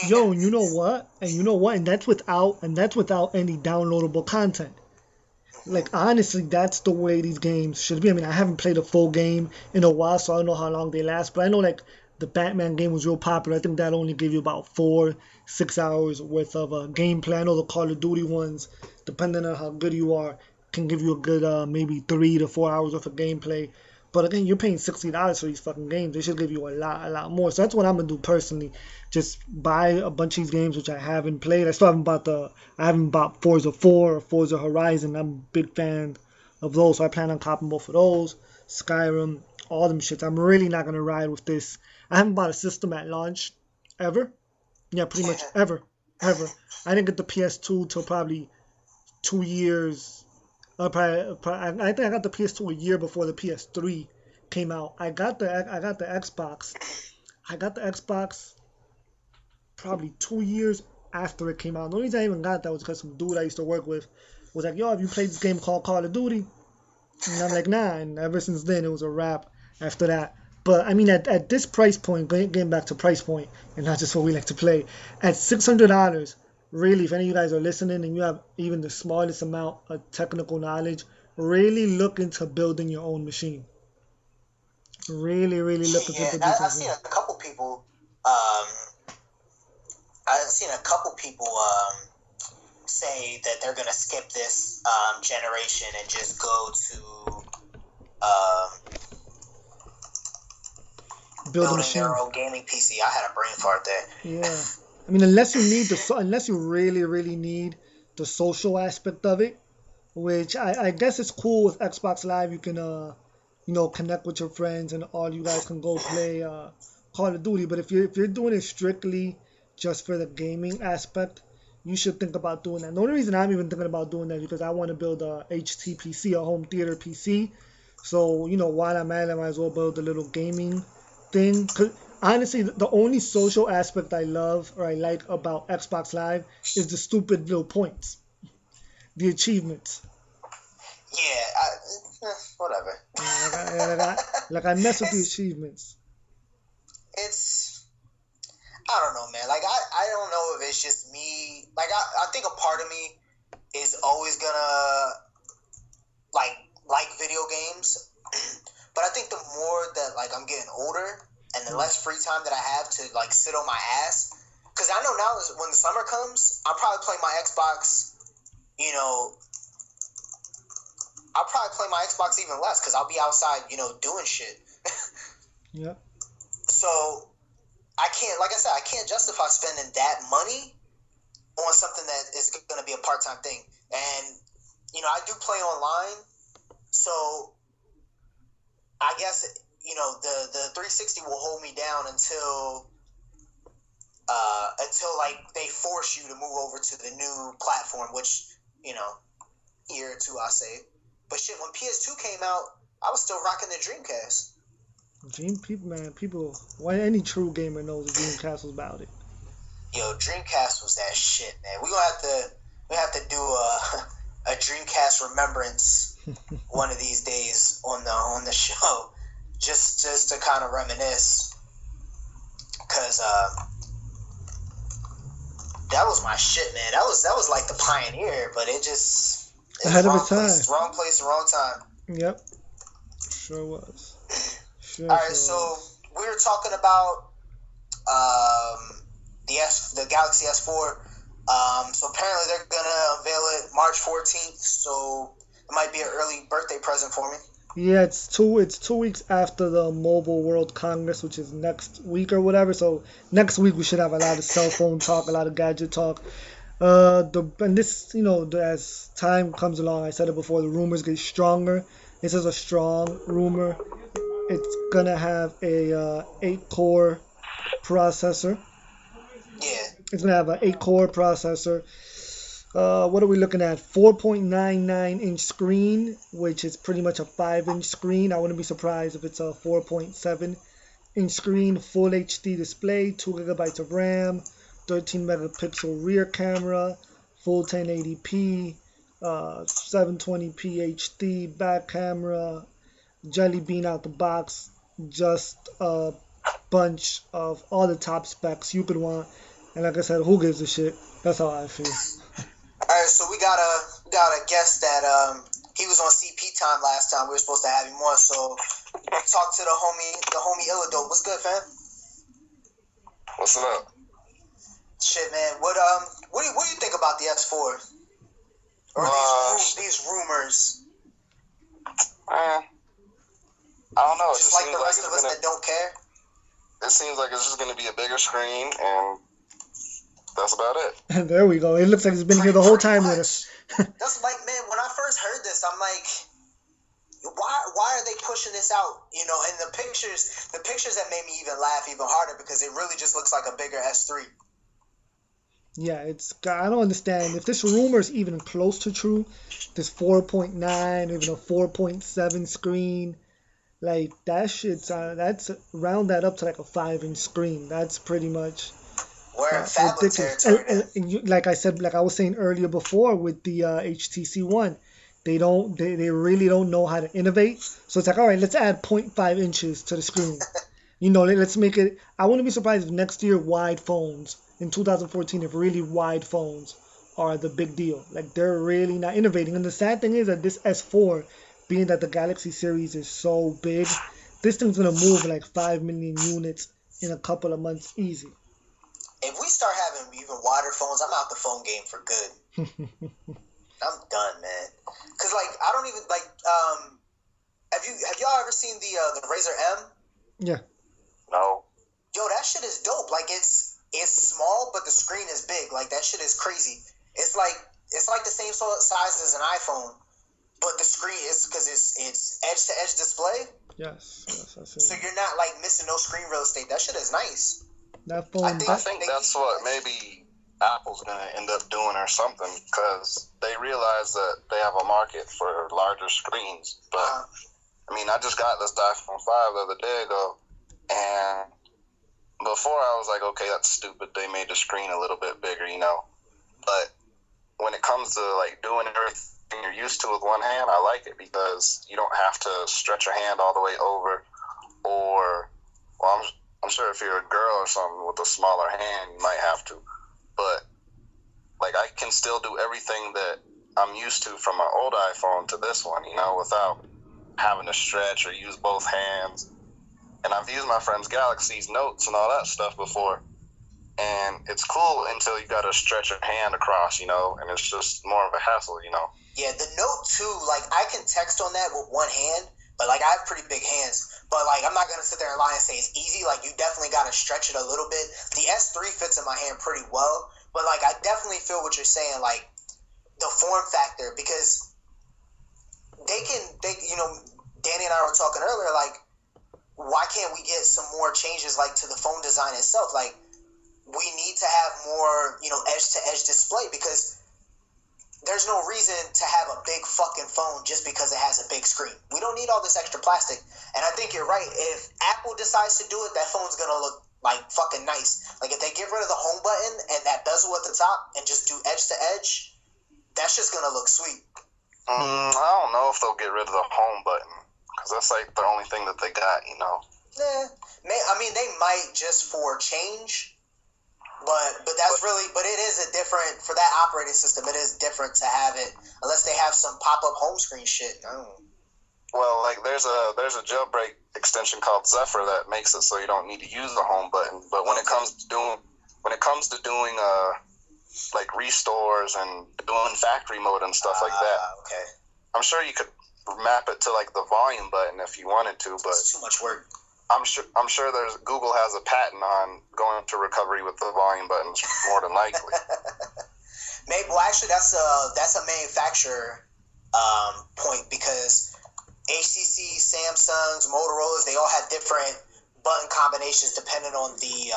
Yo, you know what? And that's without any downloadable content. Like, honestly, that's the way these games should be. I haven't played a full game in a while, so I don't know how long they last. But I know, like, the Batman game was real popular. I think that only gave you about 4-6 hours worth of gameplay. I know the Call of Duty ones, depending on how good you are, can give you a good maybe 3 to 4 hours worth of gameplay. But again, you're paying $60 for these fucking games. They should give you a lot more. So that's what I'm gonna do personally. Just buy a bunch of these games which I haven't played. I haven't bought Forza 4 or Forza Horizon. I'm a big fan of those, so I plan on copping both of those. Skyrim, all them shits. I'm really not gonna ride with this. I haven't bought a system at launch ever. Yeah, pretty much ever. I didn't get the PS2 till probably 2 years. I think I got the PS2 a year before the PS3 came out. I got the Xbox. I got the Xbox probably 2 years after it came out. The only reason I even got that was because some dude I used to work with was like, "Yo, have you played this game called Call of Duty?" And I'm like, "Nah." And ever since then, it was a wrap after that. But at this price point, getting back to price point, and not just what we like to play, at $600. Really, if any of you guys are listening and you have even the smallest amount of technical knowledge, really look into building your own machine. Really look into building. I've seen a couple people. Say that they're gonna skip this generation and just go to building their own gaming PC. I had a brain fart there. Yeah. Unless you really need the social aspect of it, which I guess it's cool with Xbox Live. You can connect with your friends and all you guys can go play Call of Duty. But if you're doing it strictly just for the gaming aspect, you should think about doing that. The only reason I'm even thinking about doing that is because I want to build a HTPC, a home theater PC. So while I'm at it, I might as well build a little gaming thing. Honestly, the only social aspect I love or I like about Xbox Live is the stupid little points. the achievements. Yeah, whatever. Like I mess with the achievements. It's, I don't know, man. Like, I don't know if it's just me. Like, I think a part of me is always gonna like video games, but I think the more that like I'm getting older and the less free time that I have to like sit on my ass, because I know now when the summer comes, I'll probably play my Xbox. You know, I'll probably play my Xbox even less because I'll be outside, you know, doing shit. Yeah. So I can't, like I said, I can't justify spending that money on something that is going to be a part-time thing. And, you know, I do play online, so I guess, you know, the 360 will hold me down until like they force you to move over to the new platform, which, you know, year or two I'll say. But shit, when PS2 came out, I was still rocking the Dreamcast. People, why any true gamer knows the Dreamcast was about it. Yo, Dreamcast was that shit, man. We have to do a Dreamcast remembrance one of these days on the show, just to kind of reminisce, because that was my shit, man. That was like the pioneer, but it's ahead of its time. Wrong place, wrong time. Yep, sure was. All right, so we were talking about the Galaxy S4. So apparently they're gonna unveil it March 14th. So it might be an early birthday present for me. Yeah, it's 2 weeks after the Mobile World Congress, which is next week or whatever. So next week we should have a lot of cell phone talk, a lot of gadget talk. And this, you know, as time comes along, I said it before, the rumors get stronger. This is a strong rumor. It's gonna have a 8-core processor. Yeah. It's gonna have an 8-core processor. What are we looking at? 4.99-inch screen, which is pretty much a 5-inch screen. I wouldn't be surprised if it's a 4.7-inch screen. Full HD display, 2 gigabytes of RAM, 13 megapixel rear camera, full 1080p, 720p HD back camera. Jelly bean out the box, just a bunch of all the top specs you could want. And like I said, who gives a shit? That's how I feel. Alright, so we got a guest that he was on CP time last time. We were supposed to have him on, so talk to the homie Illadope. What's good, fam? What's up? Shit, man. What do you think about the S4? Or these rumors? I don't know. Just like the rest of us that don't care? It seems like it's just going to be a bigger screen, and that's about it. And there we go. It looks like it's been here the whole time with us. That's like, man, when I first heard this, I'm like, why are they pushing this out? You know, and the pictures that made me even laugh even harder because it really just looks like a bigger S3. Yeah, I don't understand. If this rumor is even close to true, this 4.9, even a 4.7 screen, like that shit's that's round that up to like a 5-inch screen. That's pretty much ridiculous. And like I said, like I was saying earlier before with the HTC One, they really don't know how to innovate. So it's like, all right, let's add 0.5 inches to the screen. You know, let's make it. I wouldn't be surprised if next year wide phones in 2014, if really wide phones are the big deal. Like they're really not innovating. And the sad thing is that this S4, being that the Galaxy series is so big, this thing's gonna move like 5 million units in a couple of months easy. If we start having even wider phones, I'm out the phone game for good. I'm done, man. Cause like I don't even like. Have y'all ever seen the Razer M? Yeah. No. Yo, that shit is dope. Like it's small, but the screen is big. Like that shit is crazy. It's like the same size as an iPhone, but the screen is because it's edge to edge display. Yes, I see. So you're not like missing no screen real estate. That shit is nice. That phone. I think that's what maybe Apple's gonna end up doing or something, because they realize that they have a market for larger screens. But I mean, I just got this iPhone 5 the other day ago, and before I was like, okay, that's stupid. They made the screen a little bit bigger, you know. But when it comes to like doing everything you're used to with one hand, I like it because you don't have to stretch your hand all the way over, or well, I'm sure if you're a girl or something with a smaller hand, you might have to, but like I can still do everything that I'm used to from my old iPhone to this one, you know, without having to stretch or use both hands. And I've used my friend's Galaxy's notes and all that stuff before, and it's cool until you got to stretch your hand across, you know, and it's just more of a hassle, you know. Yeah, the Note 2, like, I can text on that with one hand, but, like, I have pretty big hands. But, like, I'm not going to sit there and lie and say it's easy. Like, you definitely got to stretch it a little bit. The S3 fits in my hand pretty well, but, like, I definitely feel what you're saying, like, the form factor, because they you know, Danny and I were talking earlier, like, why can't we get some more changes, like, to the phone design itself? Like, we need to have more, you know, edge-to-edge display, because there's no reason to have a big fucking phone just because it has a big screen. We don't need all this extra plastic. And I think you're right. If Apple decides to do it, that phone's going to look, like, fucking nice. Like, if they get rid of the home button and that bezel at the top and just do edge-to-edge, that's just going to look sweet. I don't know if they'll get rid of the home button, because that's, like, the only thing that they got, you know. I mean, they might just for change. But that's really, but it is a different, for that operating system, it is different to have it, unless they have some pop-up home screen shit. Well, like, there's a jailbreak extension called Zephyr that makes it so you don't need to use the home button. But when it comes to doing like restores and doing factory mode and stuff like that, okay, I'm sure you could map it to like the volume button if you wanted to, but it's too much work. I'm sure Google has a patent on going to recovery with the volume buttons more than likely. Maybe. Well, actually, that's a manufacturer point, because HTC, Samsung's, Motorola's, they all have different button combinations depending on the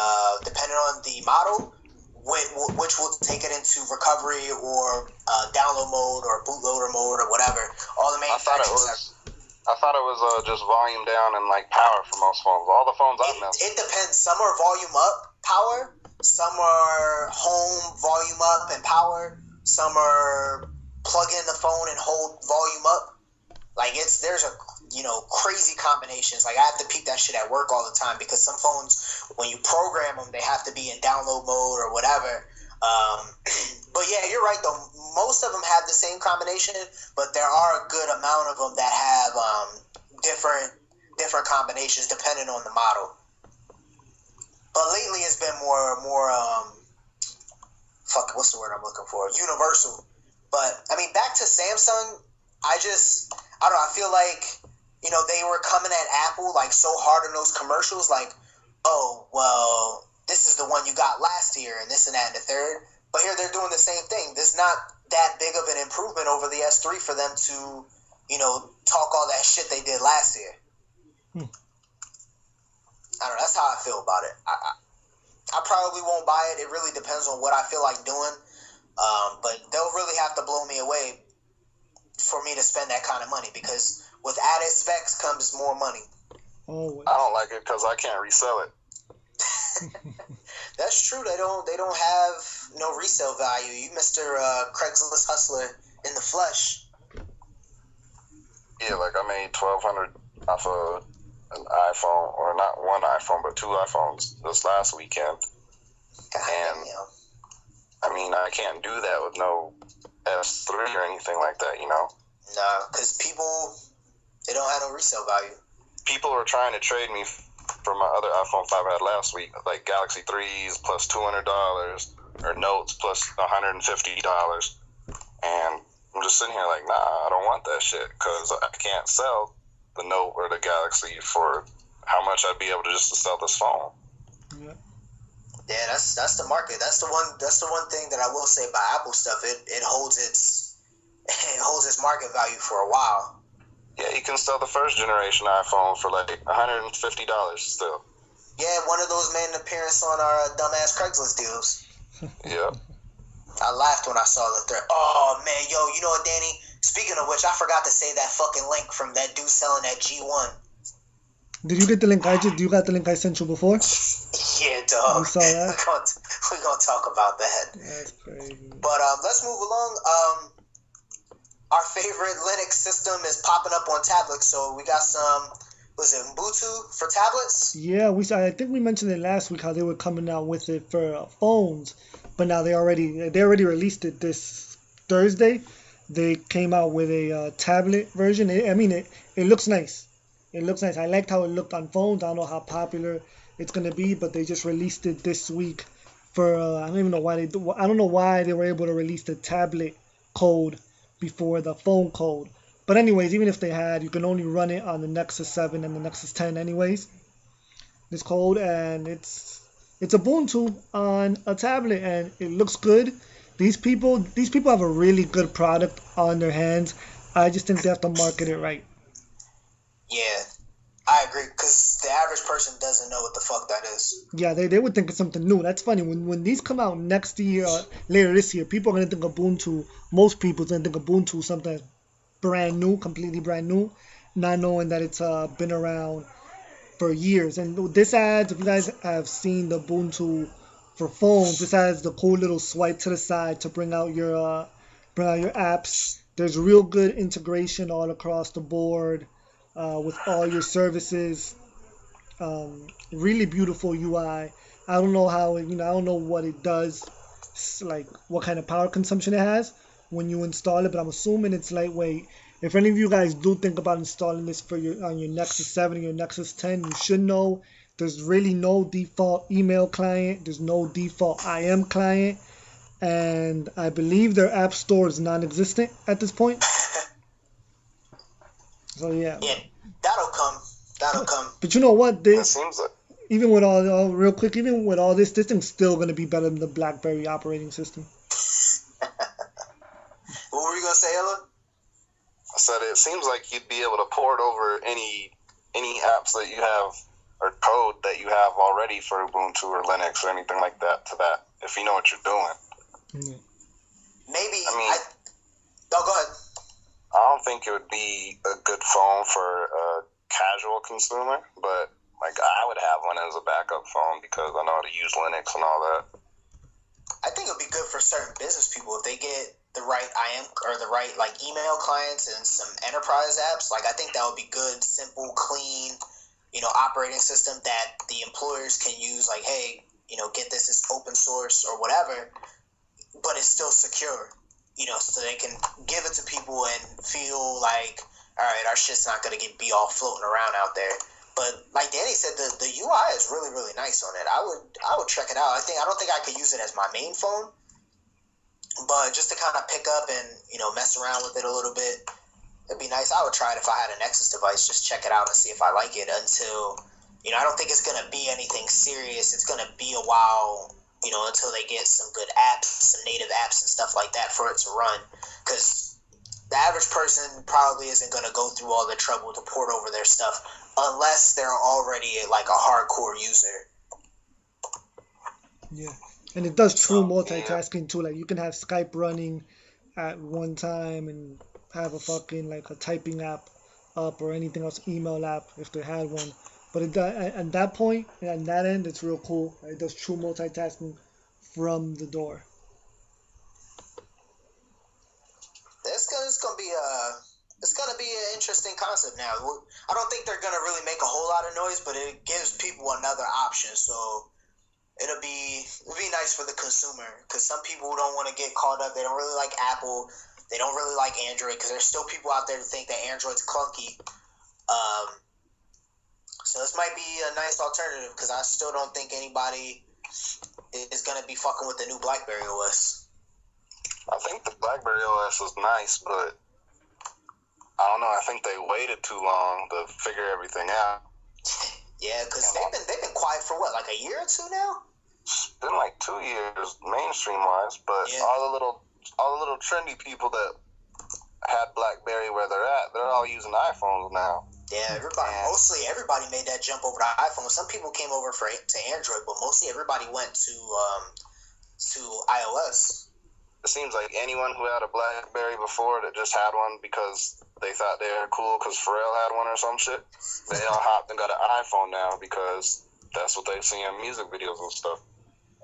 model, which will take it into recovery or download mode or bootloader mode or whatever. All the manufacturers. I thought it was just volume down and like power for most phones. All the phones I've known. It depends. Some are volume up power. Some are home volume up and power. Some are plug in the phone and hold volume up. Like there's crazy combinations. Like I have to peep that shit at work all the time, because some phones, when you program them, they have to be in download mode or whatever. But yeah, you're right though. Most of them have the same combination, but there are a good amount of them that have different combinations depending on the model. But lately it's been more what's the word I'm looking for? Universal. But I mean, back to Samsung, I don't know, I feel like, you know, they were coming at Apple like so hard in those commercials, like, oh, well, this is the one you got last year and this and that and the third. But here they're doing the same thing. There's not that big of an improvement over the S3 for them to, you know, talk all that shit they did last year. I don't know. That's how I feel about it. I probably won't buy it. It really depends on what I feel like doing. But they'll really have to blow me away for me to spend that kind of money, because with added specs comes more money. Always. I don't like it because I can't resell it. That's true. They don't have no resale value. You Mr. Craigslist hustler in the flesh. Yeah, like I made $1,200 off of an iPhone, or not one iPhone, but two iPhones this last weekend. And I mean, I can't do that with no S3 or anything like that, you know? Nah, because people, they don't have no resale value. People were trying to trade me for my other iPhone 5 I had last week, like Galaxy 3s plus $200, or Notes plus $150. And I'm just sitting here like, nah, I don't want that shit, because I can't sell the Note or the Galaxy for how much I'd be able to just to sell this phone. Yeah, that's the market. That's the one thing that I will say about Apple stuff. It holds its market value for a while. Yeah, you can sell the first generation iPhone for like $150 still. Yeah, one of those made an appearance on our dumbass Craigslist deals. Yep. I laughed when I saw the thread. Oh man, yo, you know what, Danny? Speaking of which, I forgot to say that fucking link from that dude selling that G1. Did you get the link? You got the link I sent you before? Yeah, dog. You saw that? We're gonna talk about that. That's crazy. But let's move along. Our favorite Linux system is popping up on tablets, so we got some. Was it Ubuntu for tablets? Yeah, I think we mentioned it last week how they were coming out with it for phones, but now they already released it this Thursday. They came out with a tablet version. It looks nice. It looks nice. I liked how it looked on phones. I don't know how popular it's gonna be, but they just released it this week for. I don't even know why I don't know why they were able to release the tablet code before the phone code. But anyways, even if they had, you can only run it on the Nexus 7 and the Nexus 10 anyways. This code, and it's Ubuntu on a tablet, and it looks good. These people have a really good product on their hands. I just think they have to market it right. Yeah, I agree, because the average person doesn't know what the fuck that is. Yeah, they would think it's something new. That's funny. When these come out next year, later this year, people are going to think Ubuntu, most people are going to think Ubuntu something that's brand new, completely brand new, not knowing that it's been around for years. And this adds, if you guys have seen the Ubuntu for phones, this has the cool little swipe to the side to bring out your apps. There's real good integration all across the board with all your services. Really beautiful UI. I don't know how I don't know what it does, like what kind of power consumption it has when you install it, but I'm assuming it's lightweight. If any of you guys do think about installing this on your Nexus 7 or your Nexus 10, you should know there's really no default email client. There's no default IM client. And I believe their app store is non-existent at this point. So yeah. Yeah, that'll come. But you know what? It seems like. Even with even with all this thing's still going to be better than the BlackBerry operating system. What were you going to say, Ella? I said it seems like you'd be able to port over any apps that you have or code that you have already for Ubuntu or Linux or anything like that to that if you know what you're doing. Mm-hmm. Maybe. Go ahead. I don't think it would be a good phone for a casual consumer, but like I would have one as a backup phone because I know how to use Linux and all that. I think it would be good for certain business people if they get the right IM or the right like email clients and some enterprise apps. Like I think that would be good, simple, clean, operating system that the employers can use. Like, hey, get this as open source or whatever, but it's still secure. So they can give it to people and feel like, all right, our shit's not gonna be all floating around out there. But like Danny said, the UI is really, really nice on it. I would check it out. I don't think I could use it as my main phone, but just to kind of pick up and mess around with it a little bit, it'd be nice. I would try it if I had a Nexus device. Just check it out and see if I like it. Until I don't think it's gonna be anything serious. It's gonna be a while, until they get some good apps, some native apps and stuff like that for it to run. Because the average person probably isn't gonna go through all the trouble to port over their stuff unless they're already like a hardcore user. Yeah, and it does true multitasking too. Like you can have Skype running at one time and have a fucking like a typing app up or anything else, email app if they had one. But at that point, at that end, it's real cool. It does true multitasking from the door. It's gonna be an interesting concept now. I don't think they're gonna really make a whole lot of noise, but it gives people another option. So it'll be nice for the consumer because some people don't want to get caught up. They don't really like Apple. They don't really like Android because there's still people out there who think that Android's clunky. So this might be a nice alternative because I still don't think anybody is gonna be fucking with the new BlackBerry OS. I think the BlackBerry OS was nice, but I don't know. I think they waited too long to figure everything out. Yeah, because they've been quiet for what, like a year or two now? It's been like 2 years, mainstream wise, but yeah. all the little trendy people that had BlackBerry where they're at, they're all using iPhones now. Yeah, mostly everybody made that jump over to iPhone. Some people came over to Android, but mostly everybody went to iOS. It seems like anyone who had a BlackBerry before that just had one because they thought they were cool because Pharrell had one or some shit. They all hopped and got an iPhone now because that's what they see in music videos and stuff.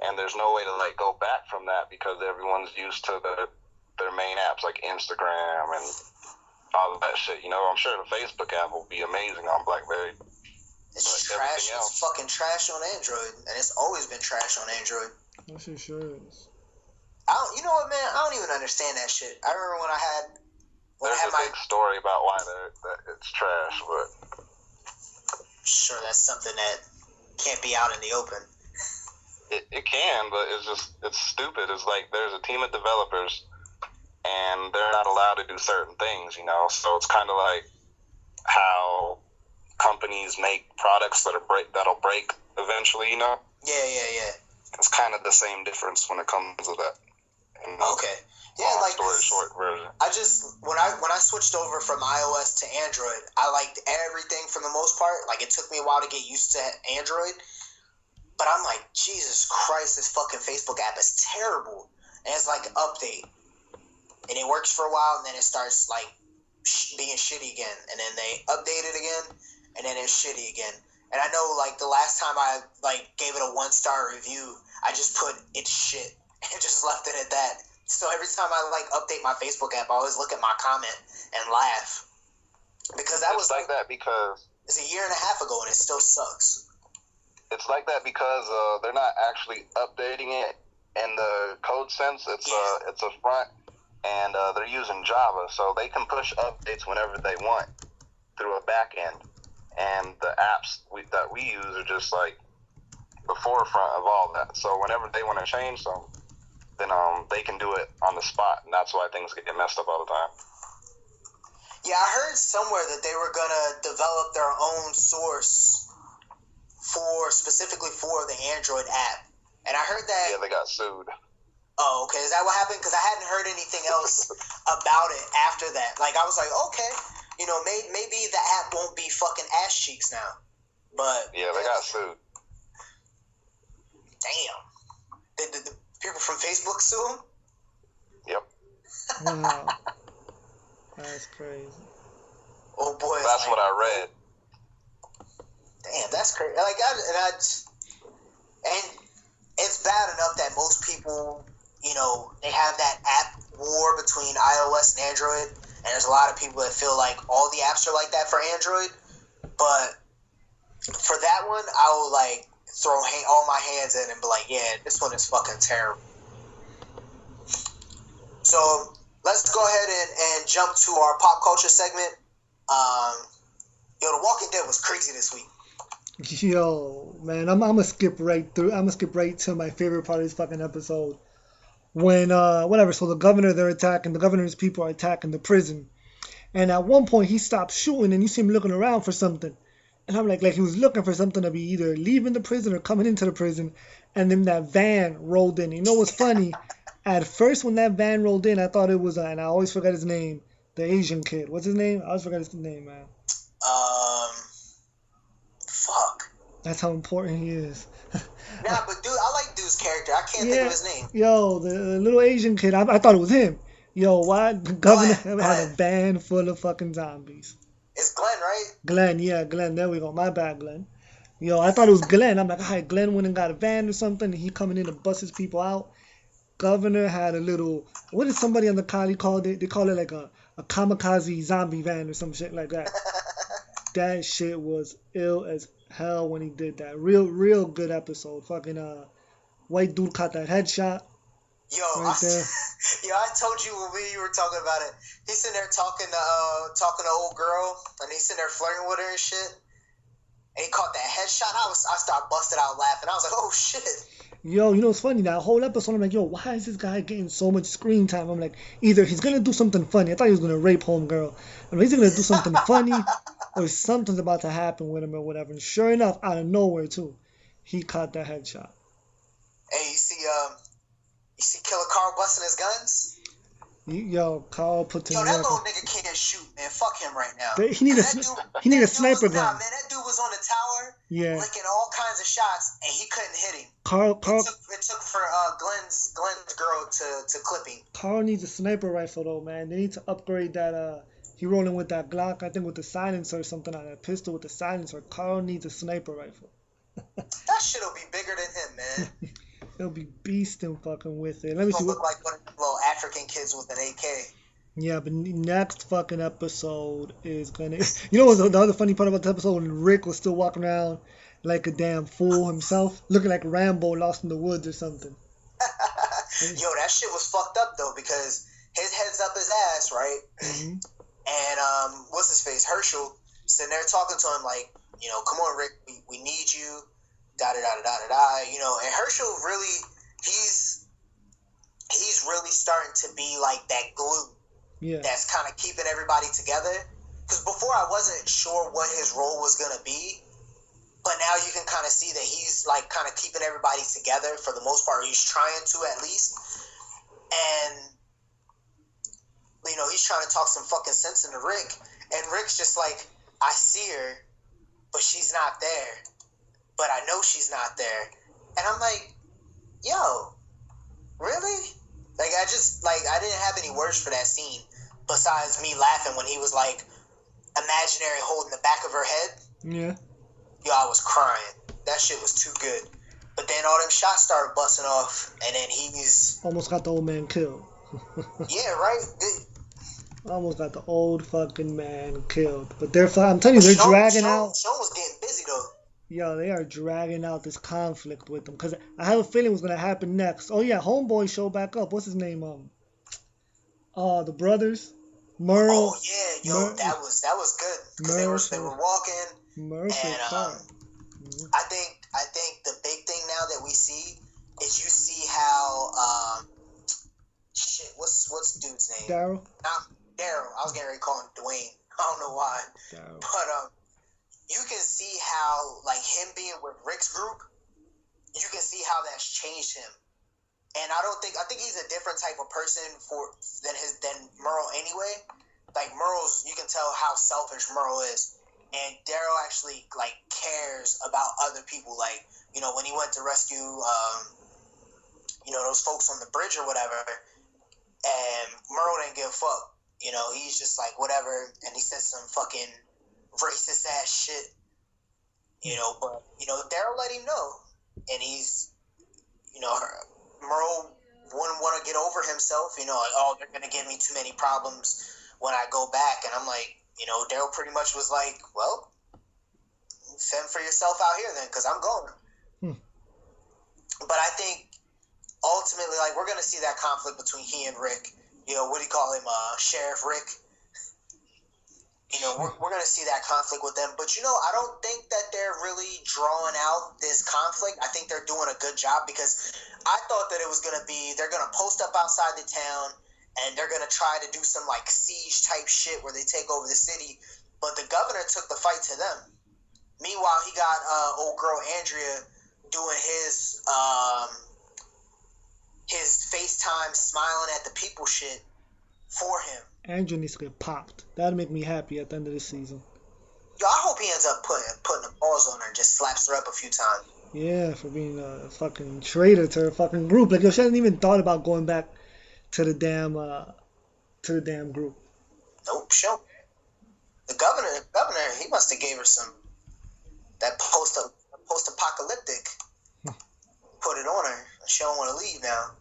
And there's no way to like go back from that because everyone's used to their main apps like Instagram and all of that shit. You know, I'm sure the Facebook app will be amazing on BlackBerry. It's trash. It's fucking trash on Android, and it's always been trash on Android. That shit sure is. You know what, man? I don't even understand that shit. I remember when I had. There's a big story about why that it's trash, but sure, that's something that can't be out in the open. It can, but it's stupid. It's like there's a team of developers, and they're not allowed to do certain things, you know. So it's kind of like how companies make products that'll break eventually, you know. Yeah. It's kind of the same difference when it comes to that. And, okay. Yeah, like short version. I just when I switched over from iOS to Android, I liked everything for the most part. Like it took me a while to get used to Android. But I'm like, Jesus Christ, this fucking Facebook app is terrible. And it's like an update. And it works for a while, and then it starts, like, being shitty again. And then they update it again, and then it's shitty again. And I know, like, the last time I, like, gave it a 1-star review, I just put, it's shit. And just left it at that. So every time I, like, update my Facebook app, I always look at my comment and laugh. Because that was like that because... It's a year and a half ago, and it still sucks. It's like that because they're not actually updating it in the code sense. It's a front, and they're using Java, so they can push updates whenever they want through a back end. And the apps that we use are just like the forefront of all that. So whenever they want to change them, then they can do it on the spot, and that's why things get messed up all the time. Yeah, I heard somewhere that they were gonna develop their own source specifically for the Android app, and I heard that. Yeah, they got sued. Oh, okay. Is that what happened? Because I hadn't heard anything else about it after that. Like I was like, okay, you know, maybe the app won't be fucking ass cheeks now. But yeah, they got sued. Damn. Did the people from Facebook sue them? Yep. Wow. That's crazy. Oh boy. That's what I read. Damn, that's crazy. Like, and it's bad enough that most people, you know, they have that app war between iOS and Android, and there's a lot of people that feel like all the apps are like that for Android. But for that one, I will like throw all my hands in and be like, yeah, this one is fucking terrible. So let's go ahead and jump to our pop culture segment. The Walking Dead was crazy this week. Yo, man, I'm gonna skip right through. I'm gonna skip right to my favorite part of this fucking episode. When so the governor's people are attacking the prison, and at one point he stops shooting, and you see him looking around for something, and I'm like he was looking for something to be either leaving the prison or coming into the prison, and then that van rolled in. You know what's funny? At first, when that van rolled in, I thought it was, and I always forget his name, the Asian kid. What's his name? I always forget his name, man. Fuck. That's how important he is. Nah, but dude, I like dude's character. I can't think of his name. Yo, the little Asian kid. I thought it was him. Yo, why the governor had a van full of fucking zombies? It's Glenn, right? Glenn, yeah, Glenn. There we go. My bad, Glenn. Yo, I thought it was Glenn. I'm like, all right, Glenn went and got a van or something, and he coming in to bust his people out. Governor had a little, what did somebody on the Kali call it? They call it like a kamikaze zombie van or some shit like that. That shit was ill as hell when he did that. Real good episode. Fucking white dude caught that headshot. Yo, I told you when you were talking about it. He's sitting there talking to old girl, and he's sitting there flirting with her and shit. And he caught that headshot. I started busting out laughing. I was like, oh shit. Yo, you know what's funny? That whole episode, I'm like, yo, why is this guy getting so much screen time? I'm like, either he's gonna do something funny. I thought he was gonna rape homegirl. I'm like, he's gonna do something funny, or something's about to happen with him or whatever. And sure enough, out of nowhere too, he caught that headshot. Hey, you see Killer Carl busting his guns? Yo, Carl put to that little nigga can't shoot, man. Fuck him right now. He need a sniper gun. Nah, man, that dude was on the tower, licking all kinds of shots, and he couldn't hit him. It took for Glenn's girl to clip him. Carl needs a sniper rifle though, man. They need to upgrade that He rolling with that Glock, I think with the silencer or something like that pistol with the silencer. Carl needs a sniper rifle. That shit'll be bigger than him, man. He'll be beasting fucking with it. Let me see. Look like one of the little African kids with an AK. Yeah, but next fucking episode is gonna. You know what's the other funny part about the episode? When Rick was still walking around like a damn fool himself, looking like Rambo lost in the woods or something. Yo, that shit was fucked up though, because his head's up his ass, right? Mm-hmm. And what's his face? Herschel sitting there talking to him like, you know, come on, Rick, we need you. Da da da da da da. You know, and Herschel really, he's really starting to be like that glue. Yeah. That's kind of keeping everybody together. Because before I wasn't sure what his role was going to be, but now you can kind of see that he's like kind of keeping everybody together for the most part. He's trying to, at least. And, you know, he's trying to talk some fucking sense into Rick. And Rick's just like, I see her, but she's not there. But I know she's not there. And I'm like, yo, really? Like, I didn't have any words for that scene besides me laughing when he was like, imaginary holding the back of her head. Yeah. Yo, I was crying. That shit was too good. But then all them shots started busting off, and then he's... Almost got the old man killed. Yeah, right? Almost got the old fucking man killed. But I'm telling you, they're dragging out... Sean was getting busy, though. Yo, they are dragging out this conflict with them. Because I have a feeling it was going to happen next. Oh, yeah, Homeboy showed back up. What's his name? The brothers. Merle. Oh, yeah, yo, that was good. Because they were walking. Mercer, and I think the big thing now that we see is you see how shit. What's the dude's name? Daryl. Not Daryl. I was getting ready to call him Dwayne. I don't know why. Daryl. But you can see how like him being with Rick's group, you can see how that's changed him. And I think he's a different type of person than Merle anyway. Like Merle's, you can tell how selfish Merle is. And Daryl actually like cares about other people. Like, you know, when he went to rescue, you know, those folks on the bridge or whatever, and Merle didn't give a fuck. You know, he's just like whatever, and he said some fucking racist ass shit. You know, but you know, Daryl let him know, and he's, you know, Merle wouldn't want to get over himself. You know, like, oh, they're gonna give me too many problems when I go back, and I'm like. You know, Daryl pretty much was like, well, fend for yourself out here then, because I'm going. But I think, ultimately, like, we're going to see that conflict between he and Rick. You know, what do you call him? Sheriff Rick. You know, we're going to see that conflict with them. But, you know, I don't think that they're really drawing out this conflict. I think they're doing a good job because I thought that it was going to be, they're going to post up outside the town, and they're going to try to do some, like, siege-type shit where they take over the city. But the governor took the fight to them. Meanwhile, he got old girl Andrea doing his FaceTime smiling at the people shit for him. Andrea needs to get popped. That'll make me happy at the end of the season. Yo, I hope he ends up putting a pause on her and just slaps her up a few times. Yeah, for being a fucking traitor to her fucking group. Like, yo, she hasn't even thought about going back to the damn group. Nope, sure. The governor, he must have gave her some that post-apocalyptic. Put it on her. She don't want to leave now.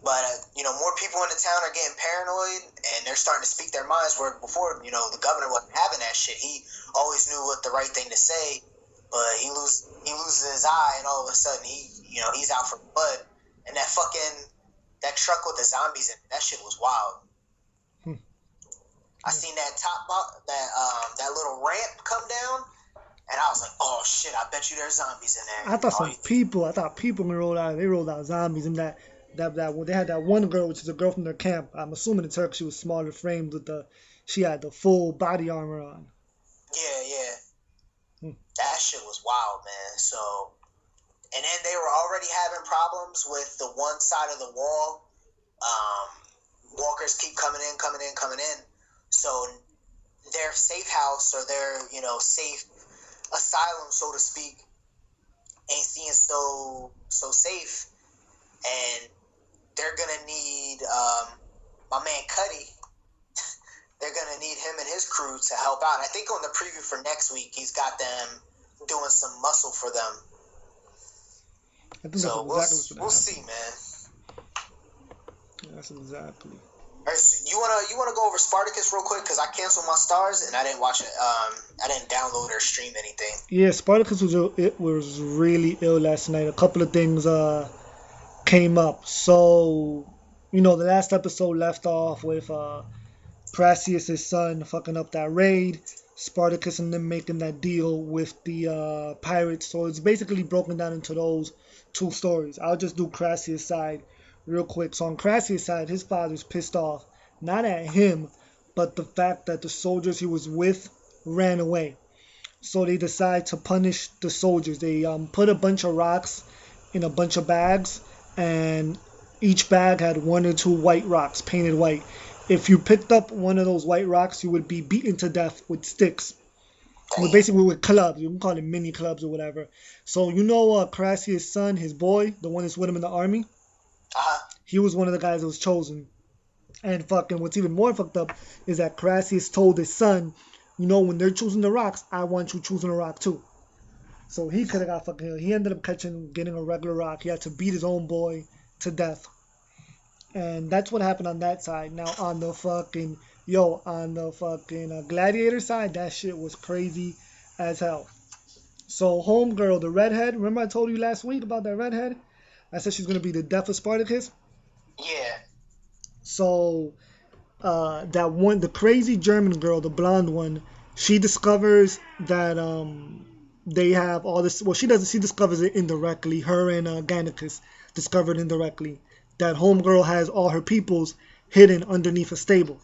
But you know, more people in the town are getting paranoid, and they're starting to speak their minds. Where before, you know, the governor wasn't having that shit. He always knew what the right thing to say, but he loses his eye, and all of a sudden he's out for blood. And that truck with the zombies in it, that shit was wild. I seen that little ramp come down, and I was like, oh shit, I bet you there's zombies in there. I thought people rolled out zombies, and that they had that one girl, which is a girl from their camp. I'm assuming it's her because she was smaller framed she had the full body armor on. Yeah. That shit was wild, man. So, and then they were already having problems with the one side of the wall. Walkers keep coming in. So their safe house or their, you know, safe asylum, so to speak, ain't seeing so safe, and they're gonna need my man Cuddy they're gonna need him and his crew to help out. I think on the preview for next week, he's got them doing some muscle for them. I think so that's we'll see, man. That's exactly. All right, so you wanna go over Sparatcus real quick because I canceled my stars and I didn't watch it. I didn't download or stream anything. Yeah, Sparatcus was really ill last night. A couple of things came up. So, the last episode left off with Crassius' son fucking up that raid, Sparatcus and them making that deal with the pirates. So it's basically broken down into those two stories. I'll just do Crassius' side real quick. So on Crassius' side, his father's pissed off, not at him, but the fact that the soldiers he was with ran away. So they decide to punish the soldiers. They put a bunch of rocks in a bunch of bags, and each bag had 1 or 2 white rocks painted white. If you picked up one of those white rocks, you would be beaten to death with sticks. Basically with clubs. You can call them mini clubs or whatever. So Crassius' son, his boy, the one that's with him in the army, he was one of the guys that was chosen. And fucking what's even more fucked up is that Crassius told his son, when they're choosing the rocks, I want you choosing a rock too. So he could have got fucking... He ended up getting a regular rock. He had to beat his own boy to death. And that's what happened on that side. Now on the fucking... Gladiator side, that shit was crazy as hell. So homegirl, the redhead, remember I told you last week about that redhead? I said she's going to be the death of Sparatcus? Yeah. So... that one, the crazy German girl, the blonde one, she discovers that they have all this. Well, she discovers it indirectly. Her and Gannicus discovered indirectly that homegirl has all her peoples hidden underneath a stable.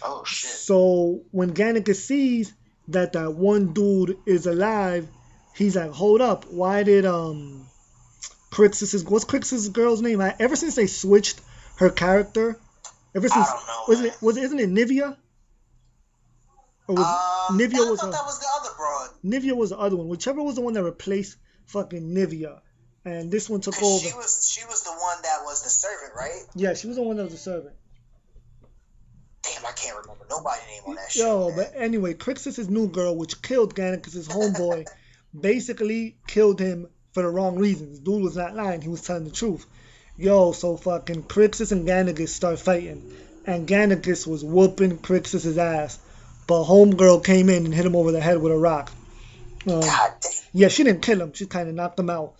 Oh shit! So when Gannicus sees that one dude is alive, he's like, "Hold up! Why did what's Crixus's girl's name? Ever since they switched her character." Ever since, I don't know. Isn't it Nivea? Or was Nivea I thought that was the other broad. Nivea was the other one. Whichever was the one that replaced fucking Nivea, and this one took over. She was the one that was the servant, right? Yeah, she was the one that was the servant. Damn, I can't remember nobody's name on that show. Yo, but anyway, Crixus' new girl, which killed Gannicus' homeboy, basically killed him for the wrong reasons. Dude was not lying; he was telling the truth. Yo, so fucking Crixus and Gannicus start fighting. And Gannicus was whooping Crixus' ass. But homegirl came in and hit him over the head with a rock. God damn. Yeah, she didn't kill him. She kind of knocked him out.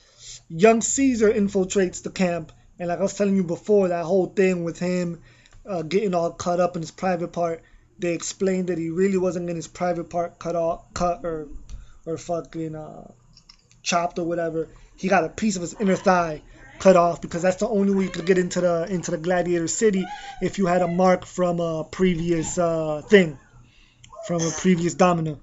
Young Caesar infiltrates the camp. And like I was telling you before, that whole thing with him getting all cut up in his private part, they explained that he really wasn't getting his private part cut or fucking chopped or whatever. He got a piece of his inner thigh cut off because that's the only way you could get into the Gladiator City if you had a mark from a previous thing, from a previous domino.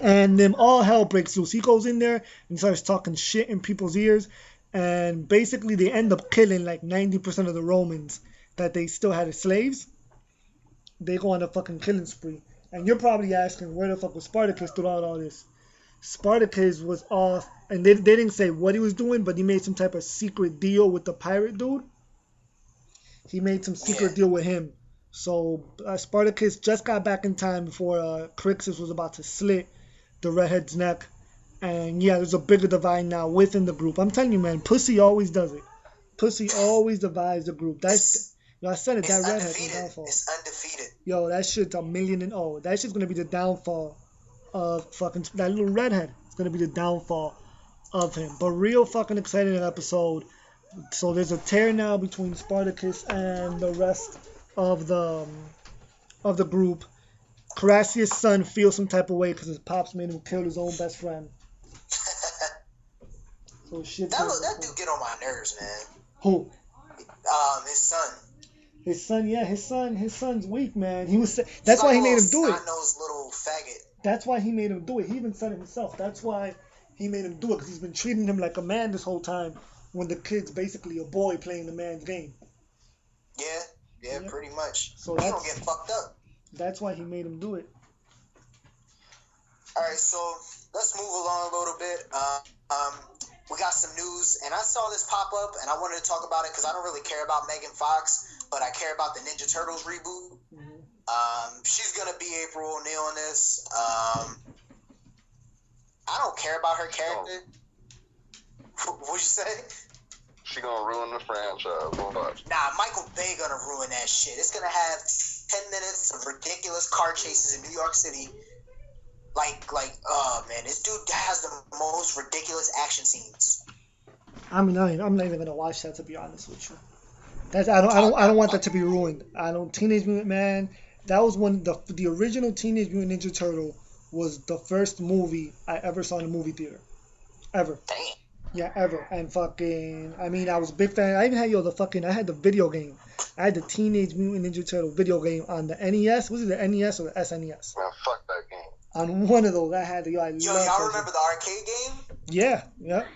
And then all hell breaks loose. He goes in there and starts talking shit in people's ears, and basically they end up killing like 90% of the Romans that they still had as slaves. They go on a fucking killing spree. And you're probably asking, where the fuck was Sparatcus throughout all this? Sparatcus was off, and they didn't say what he was doing, but he made some type of secret deal with the pirate dude. He made some secret deal with him. So Sparatcus just got back in time before Crixus was about to slit the redhead's neck. And yeah, there's a bigger divide now within the group. I'm telling you, man, pussy always does it. Pussy always divides the group. I said it, that redhead is downfall. It's undefeated. Yo, that shit's 1,000,000. That shit's gonna be the downfall of fucking that little redhead. It's gonna be the downfall of him. But real fucking exciting episode. So there's a tear now between Sparatcus and the rest of the group. Crassius' son feels some type of way because his pops made him kill his own best friend. So shit. That dude get on my nerves, man. Who? His son. His son, yeah, his son's weak, man. That's why he made him do it. Snot-nosed little faggot. That's why he made him do it. He even said it himself. That's why he made him do it, because he's been treating him like a man this whole time when the kid's basically a boy playing the man's game. Yeah, pretty much. So he don't get fucked up. That's why he made him do it. Alright, so let's move along a little bit. We got some news, and I saw this pop up, and I wanted to talk about it because I don't really care about Megan Fox, but I care about the Ninja Turtles reboot. Mm-hmm. She's gonna be April O'Neil in this. I don't care about her character. What'd you say? She gonna ruin the franchise. Watch. Nah, Michael Bay gonna ruin that shit. It's gonna have 10 minutes of ridiculous car chases in New York City. Oh man, this dude has the most ridiculous action scenes. I mean, I'm not even gonna watch that, to be honest with you. I don't want that to be ruined. Teenage Mutant Man. That was one the original Teenage Mutant Ninja Turtle was the first movie I ever saw in a movie theater, ever. Damn. Yeah, ever. And fucking, I mean, I was a big fan. I even had I had the video game. I had the Teenage Mutant Ninja Turtle video game on the NES. Was it the NES or the SNES? Man, fuck that game. On one of those, I had the. Y'all remember the arcade game? Yeah. Yep.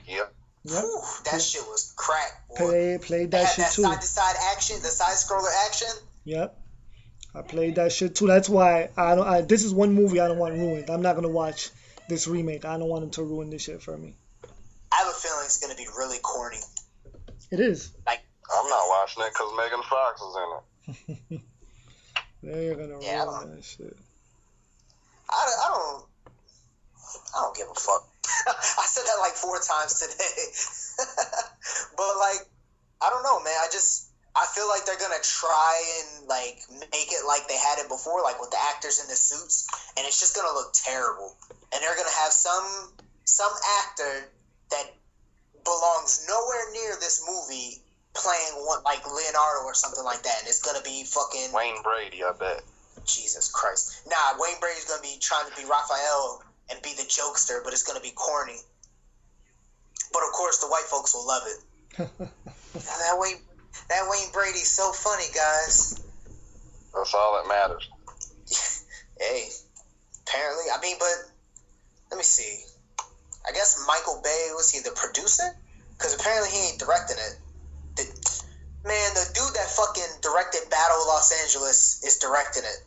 Whew, that shit was crack. Boy. Played that shit too. Side to side action, the side scroller action. Yep. I played that shit too. That's why this is one movie I don't want ruined. I'm not gonna watch this remake. I don't want them to ruin this shit for me. I have a feeling it's gonna be really corny. It is. Like, I'm not watching it because Megan Fox is in it. They're gonna ruin that shit. I don't give a fuck. I said that like 4 times today. But like, I don't know, man. I feel like they're gonna try and like make it like they had it before, like with the actors in the suits, and it's just gonna look terrible. And they're gonna have some actor that belongs nowhere near this movie playing one like Leonardo or something like that, and it's gonna be fucking Wayne Brady, I bet. Jesus Christ. Nah, Wayne Brady's gonna be trying to be Raphael and be the jokester, but it's gonna be corny. But of course, the white folks will love it. That Wayne Brady's so funny, guys. That's all that matters. Hey, apparently, I mean, but let me see. I guess Michael Bay, was he the producer? Because apparently he ain't directing it. The dude that fucking directed Battle of Los Angeles is directing it.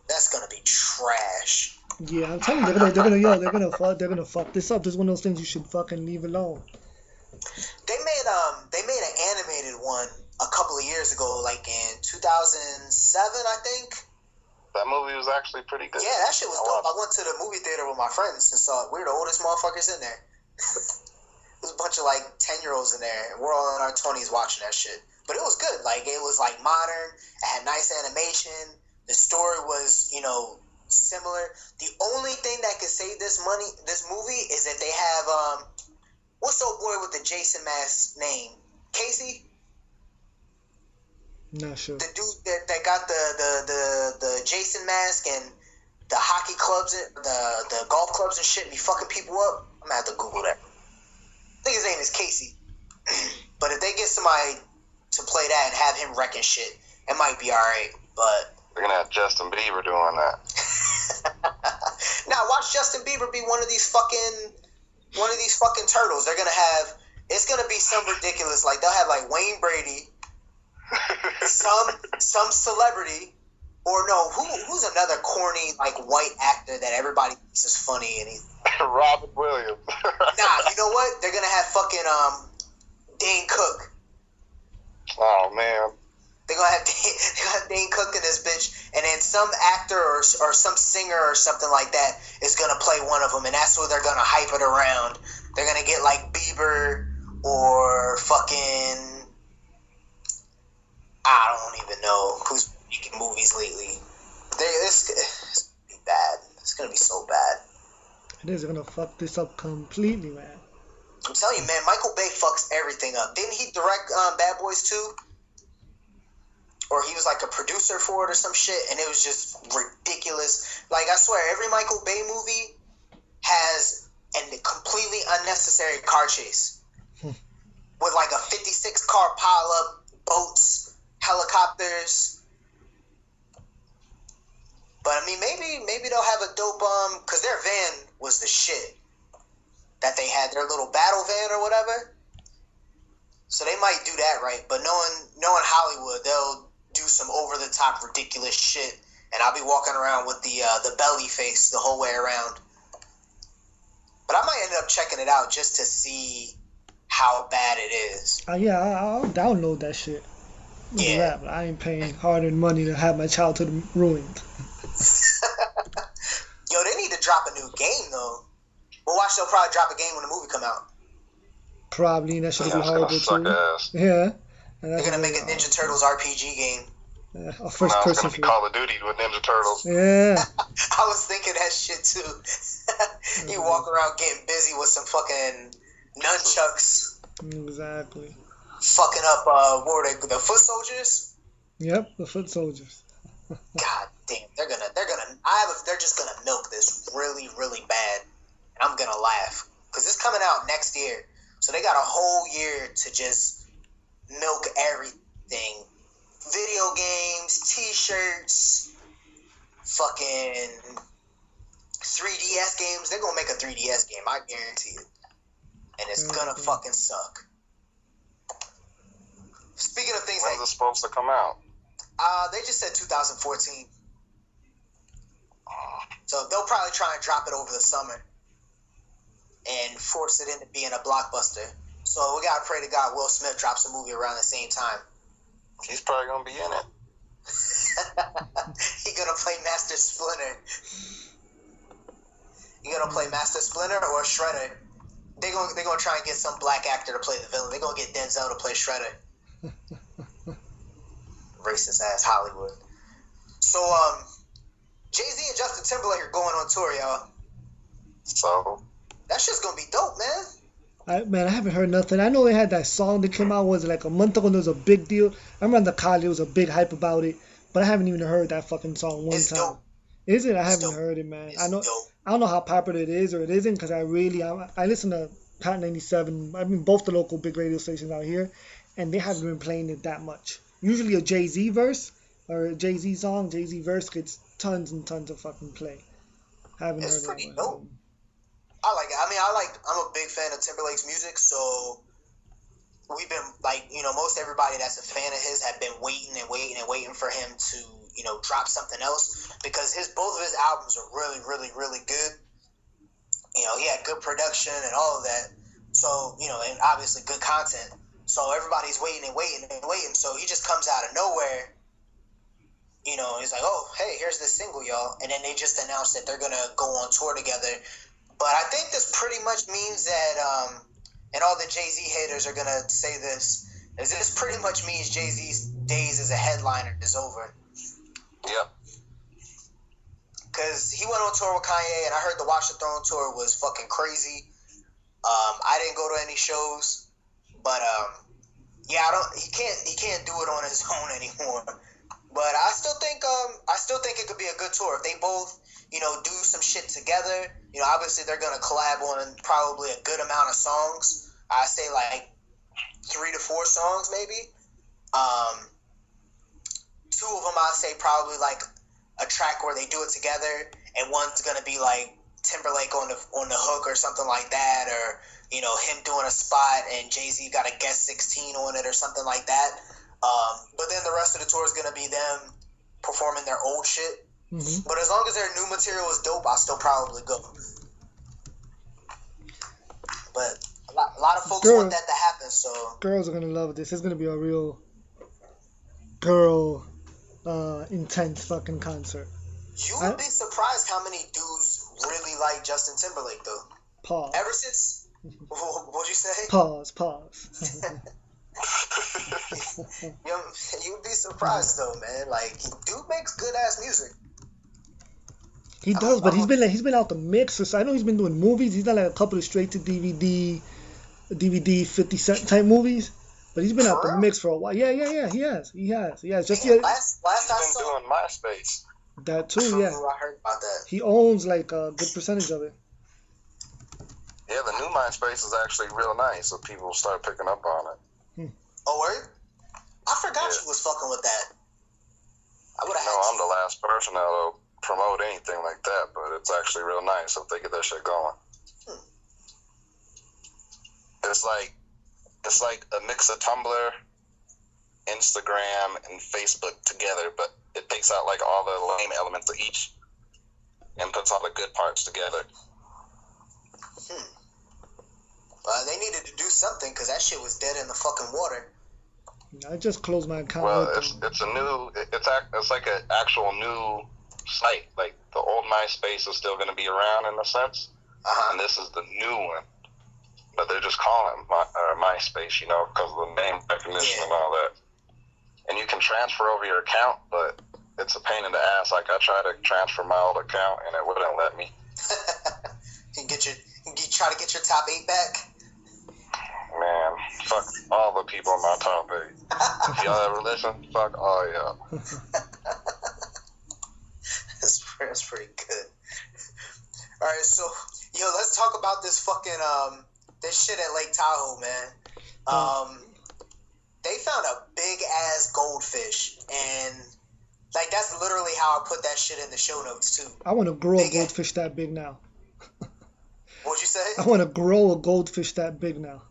That's gonna be trash. Yeah, I'm telling you, they're gonna fuck this up. This is one of those things you should fucking leave alone. They made an animated one a couple of years ago, like in 2007, I think. That movie was actually pretty good. Yeah, that shit was dope. I went to the movie theater with my friends and saw it. We're the oldest motherfuckers in there. There's a bunch of like 10-year-olds in there, and we're all in our 20s watching that shit. But it was good. Like, it was like modern. It had nice animation. The story was, similar. The only thing that could save this movie is that they have what's the old boy with the Jason mask name? Casey? Not sure. The dude that got the Jason mask and the hockey clubs, the golf clubs and shit, and be fucking people up. I'm gonna have to Google that. I think his name is Casey. But if they get somebody to play that and have him wrecking shit, it might be alright. But they're gonna have Justin Bieber doing that. Now watch Justin Bieber be one of these fucking turtles. It's gonna be some ridiculous, like they'll have like Wayne Brady, some celebrity, or no, who's another corny like white actor that everybody thinks is funny and he Robin Williams. Nah, you know what? They're gonna have fucking Dane Cook. Oh man. They're gonna have Dane Cook in this bitch, and then some actor or some singer or something like that is gonna play one of them, and that's what they're gonna hype it around. They're gonna get like Bieber or fucking I don't even know who's making movies lately. It's gonna be bad. It's gonna be so bad. It is gonna fuck this up completely, man. I'm telling you, man. Michael Bay fucks everything up. Didn't he direct Bad Boys 2? Or he was like a producer for it or some shit, and it was just ridiculous. Like, I swear, every Michael Bay movie has a completely unnecessary car chase. With like a 56 car pile-up, boats, helicopters. But I mean, maybe they'll have a dope, because their van was the shit. That they had, their little battle van or whatever. So they might do that right, but knowing Hollywood, they'll do some over-the-top ridiculous shit, and I'll be walking around with the belly face the whole way around. But I might end up checking it out just to see how bad it is. Yeah, I'll download that shit. Yeah. That, but I ain't paying hard-earned money to have my childhood ruined. Yo, they need to drop a new game though. Well, watch, they'll probably drop a game when the movie come out. Probably, that should be horrible too. Ass. Yeah. They're gonna make a Ninja Turtles RPG game. A first person. It's gonna be Call of Duty with Ninja Turtles. Yeah. I was thinking that shit too. You walk around getting busy with some fucking nunchucks. Exactly. Fucking up, what were they? The foot soldiers? Yep, the foot soldiers. God damn, they're just gonna milk this really, really bad. And I'm gonna laugh. Because it's coming out next year. So they got a whole year to just milk everything. Video games, t-shirts, fucking 3DS games. They're gonna make a 3DS game, I guarantee it. And it's gonna fucking suck. Speaking of things When's it supposed to come out? They just said 2014. So they'll probably try and drop it over the summer and force it into being a blockbuster. So we gotta pray to God Will Smith drops a movie around the same time. He's probably gonna be in it. He gonna play Master Splinter. You gonna play Master Splinter or Shredder? They gonna try and get some black actor to play the villain. They gonna get Denzel to play Shredder. Racist ass Hollywood. So Jay-Z and Justin Timberlake are going on tour, y'all. So that shit's gonna be dope, man. I haven't heard nothing. I know they had that song that came out, was it like a month ago, and it was a big deal. I remember the college, there was a big hype about it, but I haven't even heard that fucking song one it's time. Dope. Is it? I haven't heard it, man. It's dope. I don't know how popular it is or it isn't, because I listen to Hot 97, I mean both the local big radio stations out here, and they haven't been playing it that much. Usually a Jay-Z verse or a Jay-Z song, Jay-Z verse gets tons and tons of fucking play. Haven't heard it's pretty that dope. I like it. I mean, I'm a big fan of Timberlake's music, so we've been most everybody that's a fan of his have been waiting for him to, drop something else, because both of his albums are really, really, really good. He had good production and all of that. So, and obviously good content. So everybody's waiting. So he just comes out of nowhere. He's like, oh, hey, here's this single, y'all. And then they just announced that they're going to go on tour together. But I think this pretty much means that, and all the Jay-Z haters are going to say this, is this pretty much means Jay-Z's days as a headliner is over. Yep. Because he went on tour with Kanye, and I heard the Watch the Throne tour was fucking crazy. I didn't go to any shows, but he can't do it on his own anymore. But I still think it could be a good tour if they both, do some shit together. Obviously they're gonna collab on probably a good amount of songs. I say like 3 to 4 songs maybe. 2 of them I say probably like a track where they do it together, and one's gonna be like Timberlake on the hook or something like that, or him doing a spot and Jay-Z got a guest 16 on it or something like that. But then the rest of the tour is gonna be them performing their old shit. Mm-hmm. But as long as their new material is dope, I'll still probably go. But a lot of folks want that to happen, so girls are gonna love this. It's gonna be a real girl intense fucking concert. You would be surprised how many dudes really like Justin Timberlake, though. Pause. Ever since, what'd you say? Pause. You'd be surprised though, man. Like, dude makes good ass music. He does, but he's been out the mix. So I know he's been doing movies. He's done like a couple of straight to DVD 50 Cent type movies. But he's been out the mix for a while. Yeah. He has. Just last I saw, doing MySpace. That too, yeah. I heard about that. He owns like a good percentage of it. Yeah, the new MySpace is actually real nice, so people start picking up on it. Oh, word? I forgot you was fucking with that. I would have had. I'm the last person that'll promote anything like that, but it's actually real nice if they get that shit going. It's like a mix of Tumblr, Instagram, and Facebook together, but it takes out like all the lame elements of each and puts all the good parts together. They needed to do something because that shit was dead in the fucking water. I just closed my account. Well, it's like an actual new site. Like the old MySpace is still going to be around in a sense, and this is the new one. But they're just calling it MySpace, because of the name recognition and all that. And you can transfer over your account, but it's a pain in the ass. Like I tried to transfer my old account and it wouldn't let me. You try to get your top 8 back? Man, fuck all the people in my top 8. If y'all ever listen, fuck all y'all. That's pretty good. Alright, so, let's talk about this fucking, this shit at Lake Tahoe, man. They found a big-ass goldfish, and, like, that's literally how I put that shit in the show notes, too. I want to grow a goldfish that big now. What'd you say? I want to grow a goldfish that big now.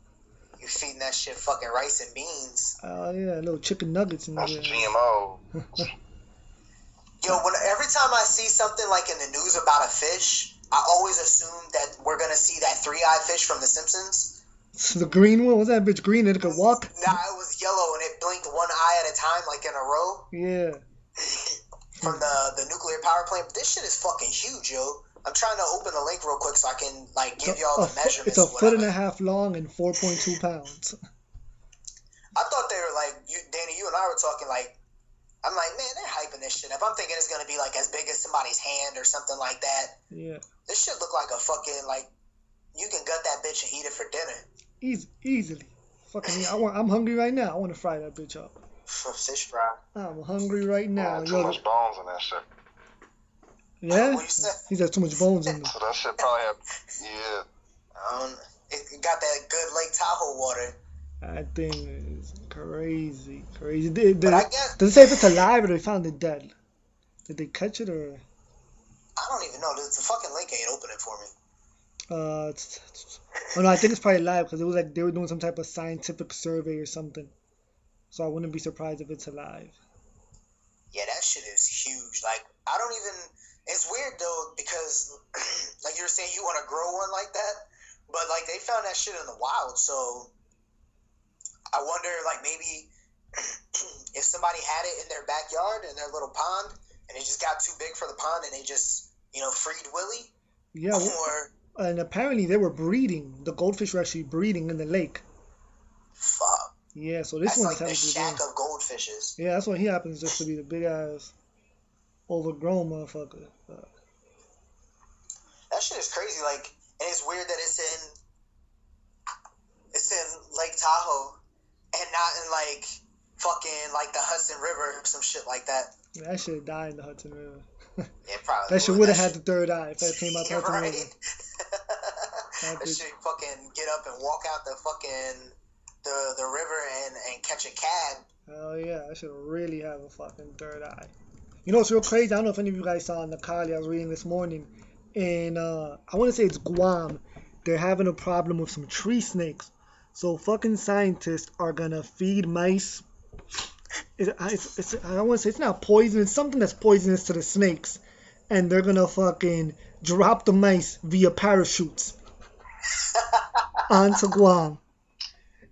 You feeding that shit fucking rice and beans. Oh, yeah, little chicken nuggets in there. That's GMO. Every time I see something like in the news about a fish, I always assume that we're going to see that 3-eyed fish from The Simpsons. The green one? Was that bitch green and it could walk? Nah, it was yellow and it blinked one eye at a time, like in a row. Yeah. From the nuclear power plant. This shit is fucking huge, yo. I'm trying to open the link real quick so I can, like, give y'all the measurements. It's a foot and a half long and 4.2 pounds. I thought they were, like, Danny, you and I were talking, like, I'm like, man, they're hyping this shit up. I'm thinking it's going to be, like, as big as somebody's hand or something like that. Yeah. This shit look like a fucking, like, you can gut that bitch and eat it for dinner. Easily. Fucking, I'm hungry right now. I want to fry that bitch up. Fish fry. I'm hungry right now. Too much bones in that shit. Yeah? What you say? He said too much bones in it. So that shit probably have, it got that good Lake Tahoe water. That thing is crazy. But I guess... Does it say if it's alive or they found it dead? Did they catch it or... I don't even know. The fucking link ain't opening for me. Oh no, I think it's probably live because it was like they were doing some type of scientific survey or something. So I wouldn't be surprised if it's alive. Yeah, that shit is huge. Like, I don't even... It's weird, though, because, like you were saying, you want to grow one like that, but, like, they found that shit in the wild, so I wonder, like, maybe if somebody had it in their backyard, in their little pond, and it just got too big for the pond, and they just, freed Willie? Yeah, and apparently they were breeding. The goldfish were actually breeding in the lake. Fuck. Yeah, so this one's like the shack of goldfishes. Yeah, that's what he happens just to be the big ass overgrown motherfucker. That shit is crazy. Like, and it's weird that it's in Lake Tahoe and not in like fucking like the Hudson River or some shit like that. Yeah, that shit died in the Hudson River. Yeah, probably. That shit would have had the third eye if that came out the Hudson River. That shit fucking get up and walk out the fucking the river and catch a cab. Hell yeah, I should really have a fucking third eye. You know what's real crazy? I don't know if any of you guys saw in the Kali I was reading this morning. And I want to say it's Guam. They're having a problem with some tree snakes. So fucking scientists are gonna feed mice. I don't want to say it's not poison. It's something that's poisonous to the snakes. And they're gonna fucking drop the mice via parachutes onto Guam.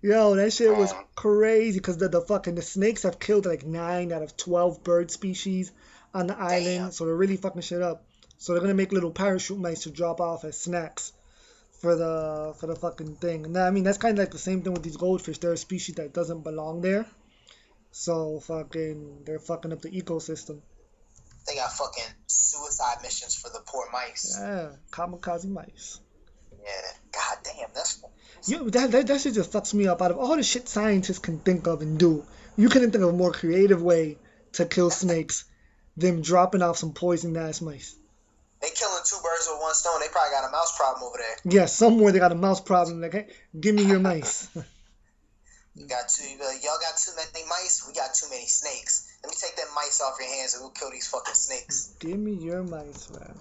Yo, that shit was crazy because the snakes have killed like 9 out of 12 bird species on the island. Damn. So they're really fucking shit up. So they're gonna make little parachute mice to drop off as snacks for the fucking thing. And I mean that's kind of like the same thing with these goldfish. They're a species that doesn't belong there. So they're fucking up the ecosystem. They got fucking suicide missions for the poor mice. Yeah, kamikaze mice. Yeah, god damn, that's... That shit just fucks me up. Out of all the shit scientists can think of and do, you couldn't think of a more creative way to kill snakes than dropping off some poisoned ass mice. They killing 2 birds with 1 stone. They probably got a mouse problem over there. Yeah, somewhere they got a mouse problem. Like, hey, give me your mice. You be like, y'all got too many mice? We got too many snakes. Let me take them mice off your hands and we'll kill these fucking snakes. Give me your mice, man.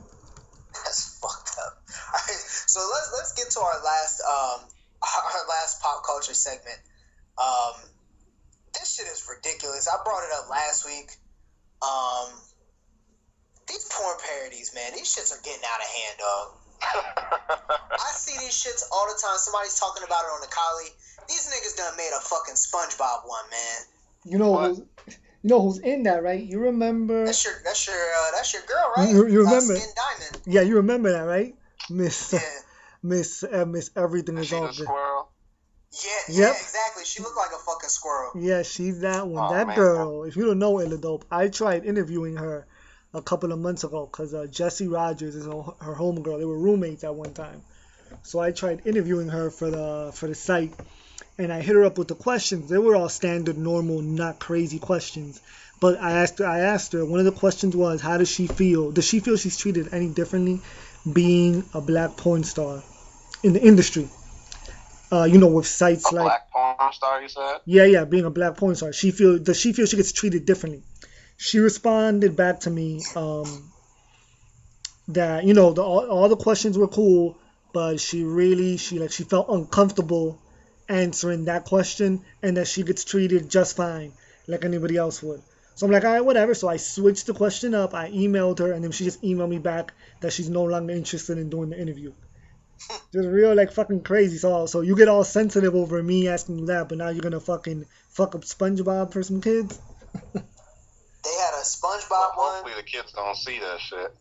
That's fucked up. All right, so let's get to our last pop culture segment. This shit is ridiculous. I brought it up last week. These porn parodies, man, these shits are getting out of hand, dog. I see these shits all the time. Somebody's talking about it on the Kali. These niggas done made a fucking SpongeBob one, man. You know who's in that, right? You remember? That's your girl, right? You remember? Skin Diamond. Yeah, you remember that, right? Miss Yeah. Miss Everything is all good. Squirrel? Yeah, exactly. She looked like a fucking squirrel. Yeah, she's that one. Oh, That man. girl. If you don't know Illadope, I tried interviewing her a couple of months ago because Jessie Rogers is her homegirl. They were roommates at one time. So I tried interviewing her for the site, and I hit her up with the questions. They were all standard, normal, not crazy questions. But I asked her. One of the questions was, how does she feel? Does she feel she's treated any differently being a black porn star in the industry? With sites A like black porn star, you said? yeah, being a black porn star. Does she feel she gets treated differently? She responded back to me that all the questions were cool, but she felt uncomfortable answering that question, and that she gets treated just fine like anybody else would. So I'm like, all right, whatever. So I switched the question up. I emailed her, and then she just emailed me back that she's no longer interested in doing the interview. Just real fucking crazy. So you get all sensitive over me asking you that, but now you're gonna fucking fuck up SpongeBob for some kids. They had a SpongeBob Well, one. hopefully the kids don't see that shit.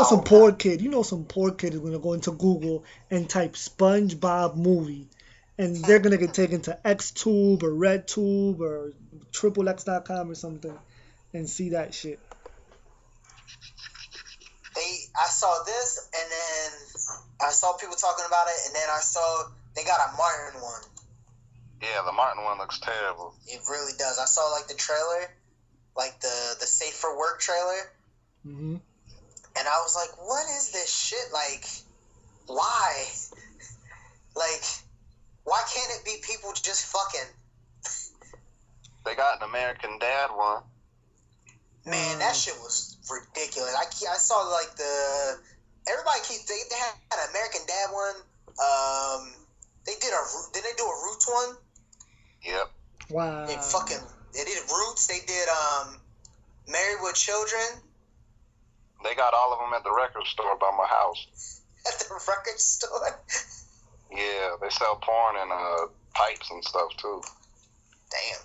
Some poor kid. Some poor kid is gonna go into Google and type SpongeBob movie, and they're gonna get taken to XTube or RedTube or XXX.com or something, and see that shit. I saw this, and then I saw people talking about it, and then I saw they got a Martin one. Yeah, the Martin one looks terrible. It really does. I saw the trailer, the Safe for Work trailer. Mm-hmm. And I was like, what is this shit? Why? Why can't it be people just fucking? They got an American Dad one. Man, that shit was ridiculous. I saw everybody keeps they had an American Dad one. Did they do a Roots one? Yep. Wow. They did Roots. They did Married with Children. They got all of them at the record store by my house. At the record store? Yeah, they sell porn and pipes and stuff too. Damn.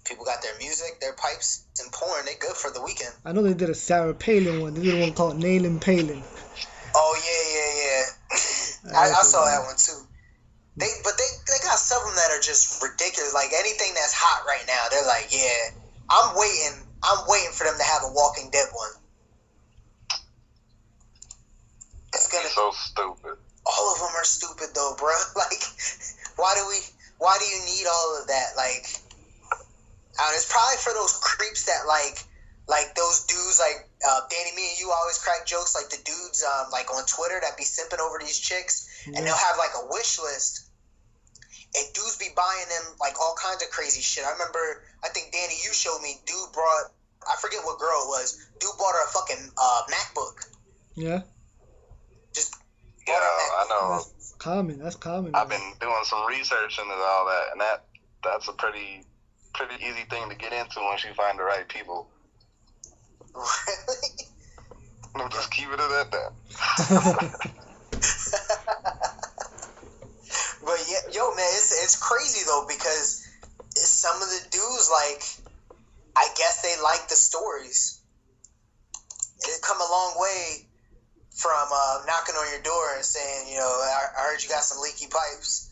People got their music, their pipes, and porn. They good for the weekend. I know they did a Sarah Palin one. They did one called Nailin' Palin. Oh yeah. I saw that one too. They got some of them that are just ridiculous. Anything that's hot right now, they're like, yeah, I'm waiting for them to have a Walking Dead one. It's gonna be so stupid. All of them are stupid though, bro. Why do you need all of that? It's probably for those creeps that those dudes Danny, me and you always crack jokes the dudes on Twitter that be simping over these chicks, and they'll have a wish list, and dudes be buying them all kinds of crazy shit. I remember, I think Danny, you showed me, dude brought, I forget what girl it was, dude bought her a fucking MacBook. Yeah. Just yeah, I know. That's common. I've been doing some research into all that, and that's a pretty easy thing to get into once you find the right people. Really? I'm just keep it at that. But yeah, yo, man, it's crazy though, because some of the dudes I guess they like the stories. It's come a long way from knocking on your door and saying, I heard you got some leaky pipes.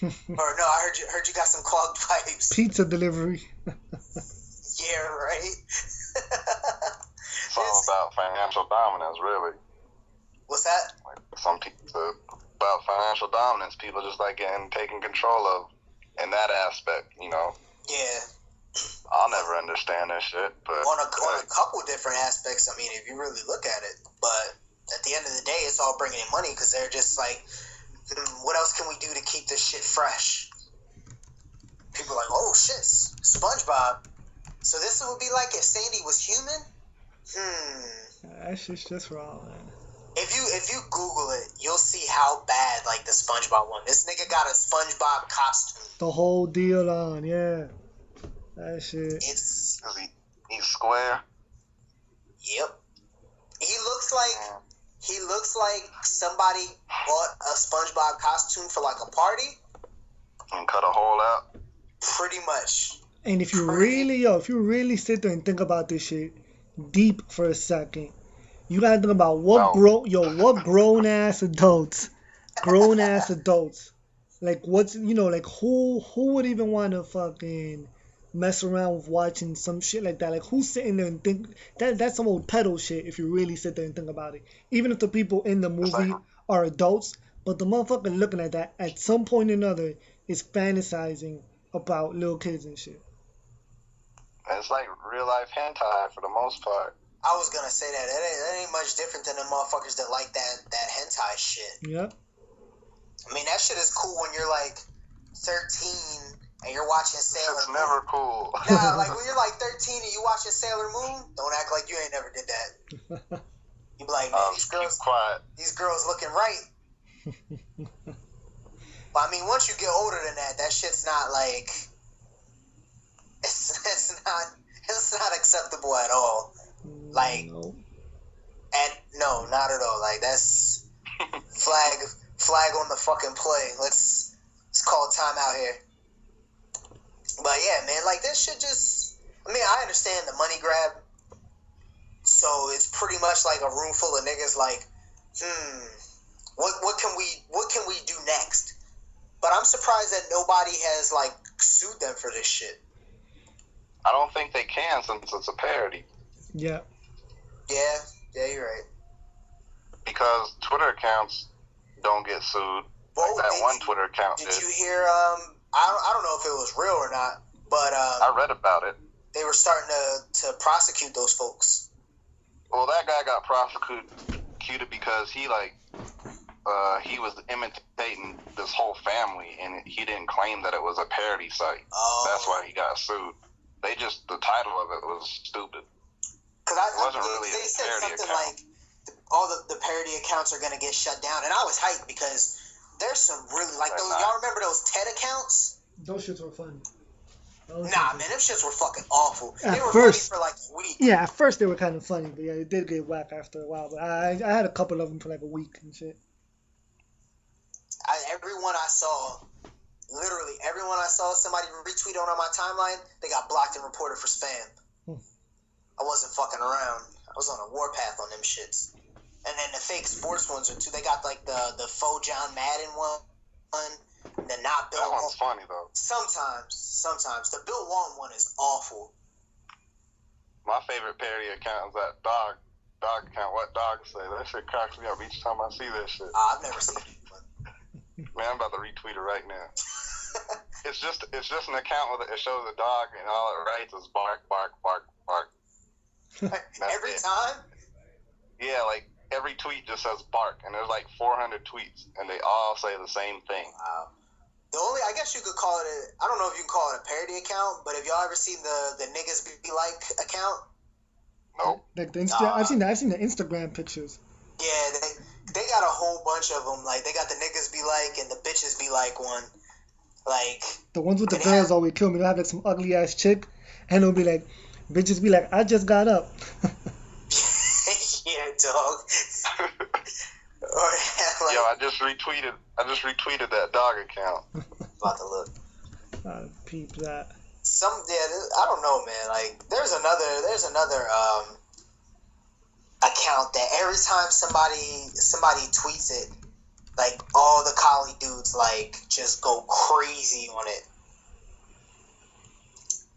Or no, I heard you got some clogged pipes. Pizza delivery. Yeah, right. It's all about financial dominance, really. What's that? Some people about financial dominance. People just taking control of in that aspect, Yeah. I'll never understand that shit, but On a couple different aspects. I mean, if you really look at it, but at the end of the day, it's all bringing in money because they're just what else can we do to keep this shit fresh? People are like, oh shit, SpongeBob. So this would be like if Sandy was human? That shit's just wrong, man. If you Google it, you'll see how bad the SpongeBob one. This nigga got a SpongeBob costume. The whole deal on, yeah. That shit. He's square. Yep. He looks like somebody bought a SpongeBob costume for a party and cut a hole out. Pretty much. And if you really sit there and think about this shit deep for a second, you gotta think about what grown ass adults, like what's like who would even want to fucking mess around with watching some shit like that? Like who's sitting there and think that's some old pedo shit if you really sit there and think about it. Even if the people in the movie are adults, but the motherfucker looking at that at some point or another is fantasizing about little kids and shit. It's like real life hentai for the most part. I was gonna say that ain't much different than the motherfuckers that like that hentai shit. Yep. I mean, that shit is cool when you're like 13 and you're watching Sailor Moon. It's never cool. Nah, like when you're like 13 and you watching Sailor Moon, don't act like you ain't never did that. You be like, man, these girls looking right. But I mean, once you get older than that shit's not like it's not acceptable at all. Like, no, not at all. Like that's flag on the fucking play. Let's call time out here. But yeah, man, like this shit just. I mean, I understand the money grab. So it's pretty much like a room full of niggas. Like, what can we do next? But I'm surprised that nobody has like sued them for this shit. I don't think they can since it's a parody. Yeah. Yeah, you're right. Because Twitter accounts don't get sued. Like that one Twitter account did. Did you hear? I don't know if it was real or not, but I read about it. They were starting to prosecute those folks. Well, that guy got prosecuted because he was imitating this whole family, and he didn't claim that it was a parody site. Oh. That's why he got sued. The title of it was stupid. Because they said something account. Like all the parody accounts are gonna get shut down, and I was hyped because there's some really like those. Y'all remember those TED accounts? Those shits were fun. Nah, man, them shits were fucking awful. They were first, funny for like a week. Yeah, at first they were kind of funny, but yeah, it did get whack after a while. But I had a couple of them for like a week and shit. Literally everyone I saw somebody retweet on my timeline, they got blocked and reported for spam. I wasn't fucking around. I was on a warpath on them shits. And then the fake sports ones are too. They got like the faux John Madden one, and the not Bill. That one's funny though. Sometimes the Bill Walton one is awful. My favorite parody account is that dog account. What dogs say? That shit cracks me up each time I see that shit. I've never seen it. Man, I'm about to retweet it right now. It's just an account with it shows a dog and all it writes is bark, bark, bark, bark. Every time? Yeah, like every tweet just says bark, and there's like 400 tweets, and they all say the same thing. Wow. I guess you could call it I don't know if you can call it a parody account, but have y'all ever seen the niggas be like account? Nope. Like I've seen the Instagram pictures. Yeah, they got a whole bunch of them. Like they got the niggas be like and the bitches be like one. Like the ones with the girls always kill me. They'll have like some ugly ass chick, and it'll be like, bitches be like, I just got up. Yeah, dog. Yo, I just retweeted that dog account. About to look. I peep that. I don't know, man. Like there's another account that every time somebody tweets it, like all the collie dudes like just go crazy on it.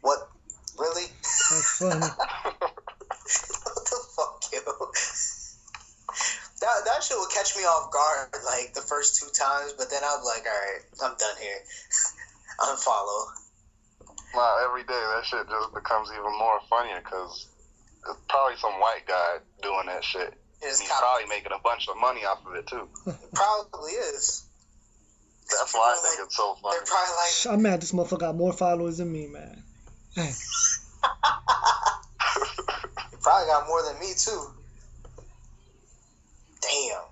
What? Really? That's funny. What the fuck, yo? That shit would catch me off guard like the first 2 times, but then I'm like, alright, I'm done here. Unfollow. Wow, every day that shit just becomes even more funnier because it's probably some white guy doing that shit. He's probably making a bunch of money off of it too. It probably is. That's why I think it's so funny. They're probably like, I'm mad this motherfucker got more followers than me, man. You probably got more than me too. Damn.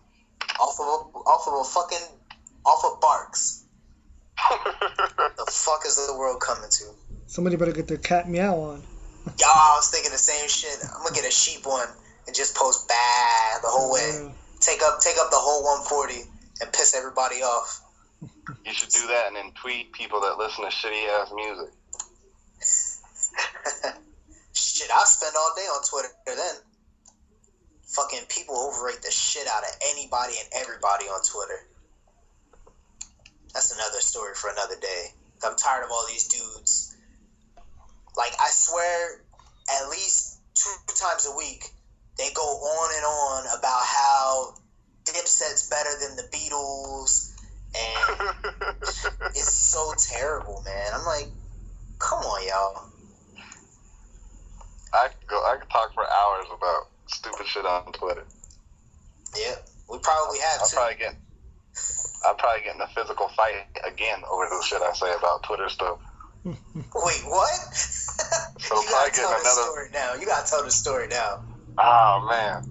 Off of barks. The fuck is the world coming to? Somebody better get their cat meow on. Y'all, I was thinking the same shit. I'm gonna get a sheep one and just post bad the whole way. Take up the whole 140 and piss everybody off. You should do that and then tweet people that listen to shitty ass music. shit, I spend all day on Twitter then. Fucking people overrate the shit out of anybody and everybody on Twitter. That's another story for another day. I'm tired of all these dudes. Like, I swear, at least 2 times a week, they go on and on about how Dipset's better than the Beatles, and it's so terrible, man. I'm like, come on, y'all. I could talk for hours about stupid shit on Twitter. Yeah, we probably have too. I'll probably get in a physical fight again over the shit I say about Twitter stuff. Wait, what? So you gotta tell the story now. You gotta tell the story now. Oh man.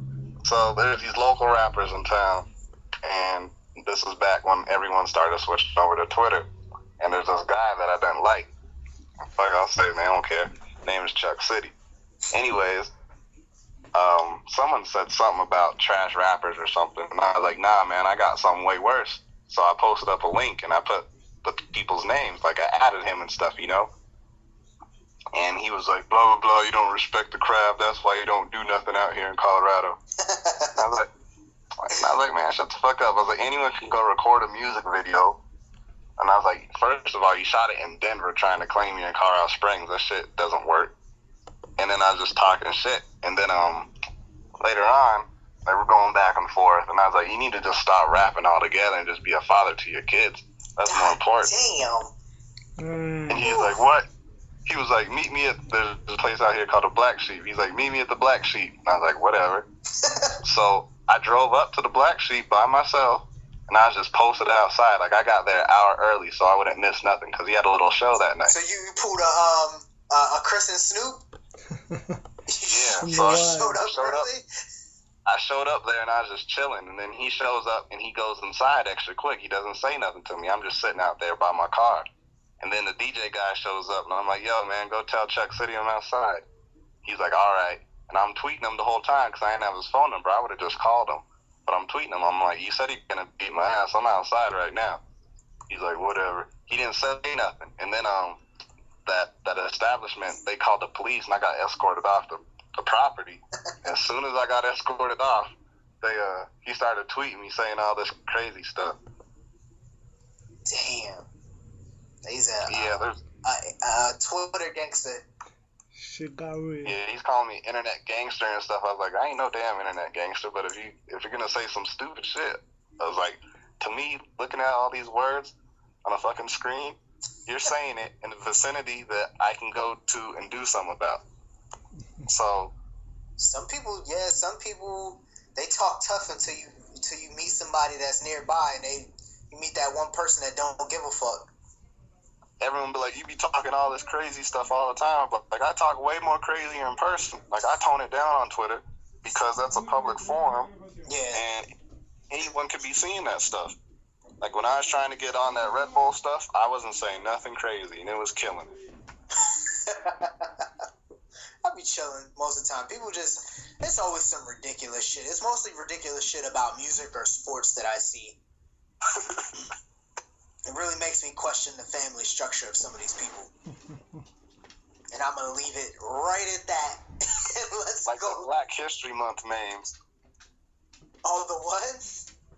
So there's these local rappers in town, and this is back when everyone started switching over to Twitter. And there's this guy that I didn't like. Fuck, I'll say, man, I don't care. Name is Chuck City. Anyways, someone said something about trash rappers or something, and I was like, nah, man, I got something way worse. So I posted up a link, and I put the people's names, like I added him and stuff, you know? And he was like, blah, blah, blah, you don't respect the craft, that's why you don't do nothing out here in Colorado. And I was like, man, shut the fuck up. I was like, anyone can go record a music video. And I was like, first of all, you shot it in Denver trying to claim you're in Colorado Springs. That shit doesn't work. And then I was just talking shit. And then later on, they were going back and forth. And I was like, you need to just stop rapping altogether and just be a father to your kids. That's more important. Damn. And he's like, what? He was like, meet me at, there's a place out here called the Black Sheep. He's like, meet me at the Black Sheep. And I was like, whatever. So I drove up to the Black Sheep by myself. And I was just posted outside. Like, I got there an hour early so I wouldn't miss nothing because he had a little show that night. So you pulled a Chris and Snoop? Yeah. So I showed up there and I was just chilling. And then he shows up and he goes inside extra quick. He doesn't say nothing to me. I'm just sitting out there by my car. And then the DJ guy shows up and I'm like, yo, man, go tell Chuck City I'm outside. He's like, all right. And I'm tweeting him the whole time because I didn't have his phone number. I would have just called him. But I'm tweeting him. I'm like, you said he's going to beat my ass. I'm outside right now. He's like, whatever. He didn't say nothing. And then that establishment, they called the police, and I got escorted off the property. As soon as I got escorted off, he started tweeting me saying all this crazy stuff. Damn. He's there's Twitter gangster. Shit got real. Yeah, he's calling me internet gangster and stuff. I was like, I ain't no damn internet gangster, but if you're gonna say some stupid shit, I was like, to me, looking at all these words on a fucking screen, you're saying it in the vicinity that I can go to and do something about. So some people, they talk tough until you meet somebody that's nearby, and you meet that one person that don't give a fuck. Everyone be like, you be talking all this crazy stuff all the time, but like I talk way more crazier in person. Like I tone it down on Twitter because that's a public forum. Yeah. And anyone could be seeing that stuff. Like when I was trying to get on that Red Bull stuff, I wasn't saying nothing crazy, and it was killing it. I be chilling most of the time. People it's always some ridiculous shit. It's mostly ridiculous shit about music or sports that I see. It really makes me question the family structure of some of these people. And I'm going to leave it right at that. Let's like go. The Black History Month names. Oh, the what?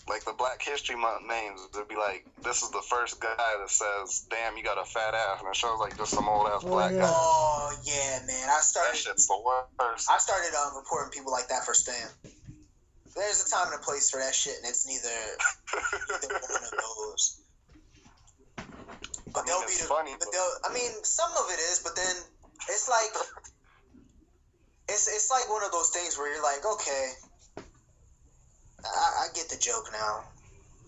Like the Black History Month names. It'd be like, this is the first guy that says, damn, you got a fat ass. And it shows like just some old ass black guy. Oh, yeah, man. That shit's the worst. I started reporting people like that for spam. There's a time and a place for that shit, and it's neither one of those. But some of it is, but then it's like it's like one of those things where you're like, okay, I get the joke now.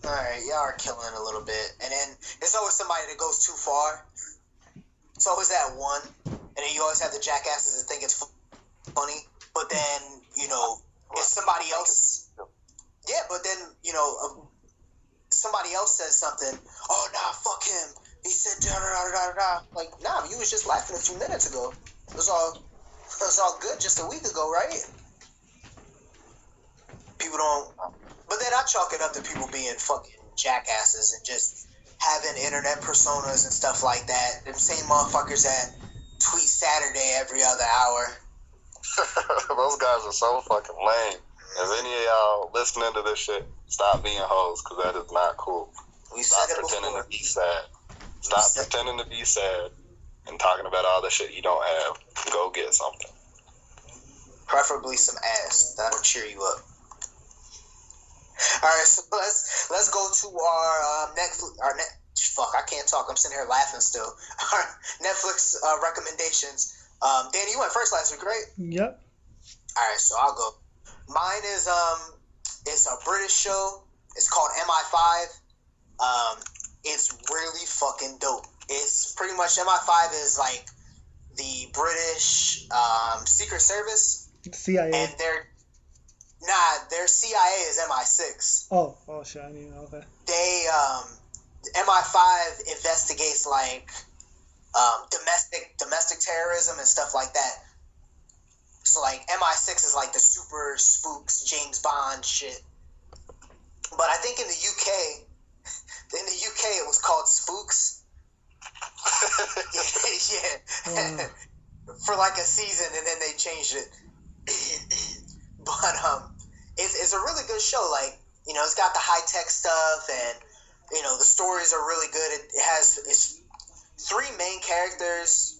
All right, y'all are killing it a little bit, and then it's always somebody that goes too far. It's always that one, and then you always have the jackasses that think it's funny, but then if somebody else, but then somebody else says something. Oh nah, fuck him. He said da da da da da. Like, nah, you was just laughing a few minutes ago. It was all good just a week ago, right? People don't. But then I chalk it up to people being fucking jackasses and just having internet personas and stuff like that. Them same motherfuckers that tweet Saturday every other hour. Those guys are so fucking lame. If any of y'all listening to this shit, stop being hoes, because that is not cool. Stop pretending to be sad. Stop pretending to be sad and talking about all the shit you don't have. Go get something. Preferably some ass. That'll cheer you up. All right, so let's go to our Netflix. Fuck, I can't talk. I'm sitting here laughing still. Our Netflix recommendations. Danny, you went first last week, right? Yep. All right, so I'll go. Mine is it's a British show. It's called MI5. It's really fucking dope. It's pretty much MI5 is like the British Secret Service. CIA. And their CIA is MI6. Oh shit, I mean, okay. They MI5 investigates like domestic terrorism and stuff like that. So like MI6 is like the super spooks James Bond shit. But I think in the UK it was called Spooks. Yeah. For like a season, and then they changed it. But it's a really good show. Like, you know, it's got the high tech stuff, and you know the stories are really good. It's three main characters.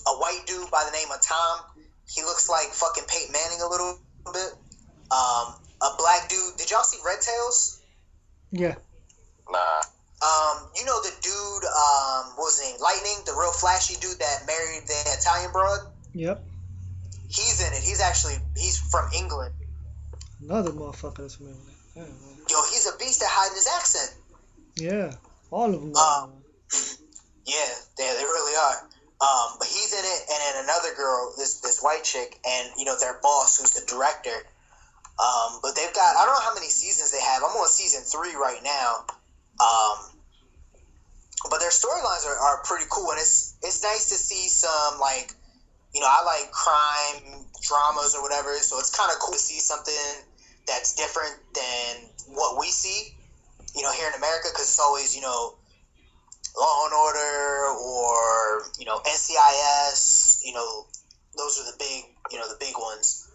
A white dude by the name of Tom. He looks like fucking Peyton Manning a little bit. A black dude. Did y'all see Red Tails? Yeah. Nah. You know the dude, what was his name? Lightning, the real flashy dude that married the Italian broad? Yep. He's in it. He's from England. Another motherfucker that's from England. Yo, he's a beast at hiding his accent. Yeah. All of them. Yeah, they really are. But he's in it, and then another girl, this white chick, and you know their boss, who's the director. But they've got, I don't know how many seasons they have. I'm on season 3 right now. But their storylines are pretty cool, and it's nice to see some, like, you know, I like crime dramas or whatever, so it's kind of cool to see something that's different than what we see, you know, here in America, because it's always, you know, Law and Order or, you know, NCIS, you know, those are the big ones.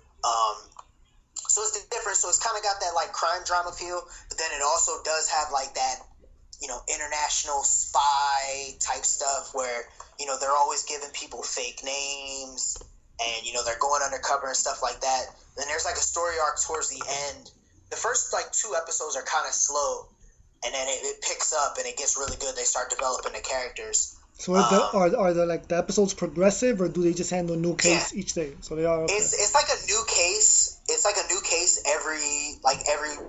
So it's different. So it's kind of got that like crime drama feel, but then it also does have like that, you know, international spy type stuff where, you know, they're always giving people fake names and, you know, they're going undercover and stuff like that. Then there's like a story arc towards the end. The first like 2 episodes are kind of slow, and then it picks up and it gets really good. They start developing the characters. So are the like the episodes progressive, or do they just handle a new case each day? So they are. Okay. It's like a new case. It's like a new case every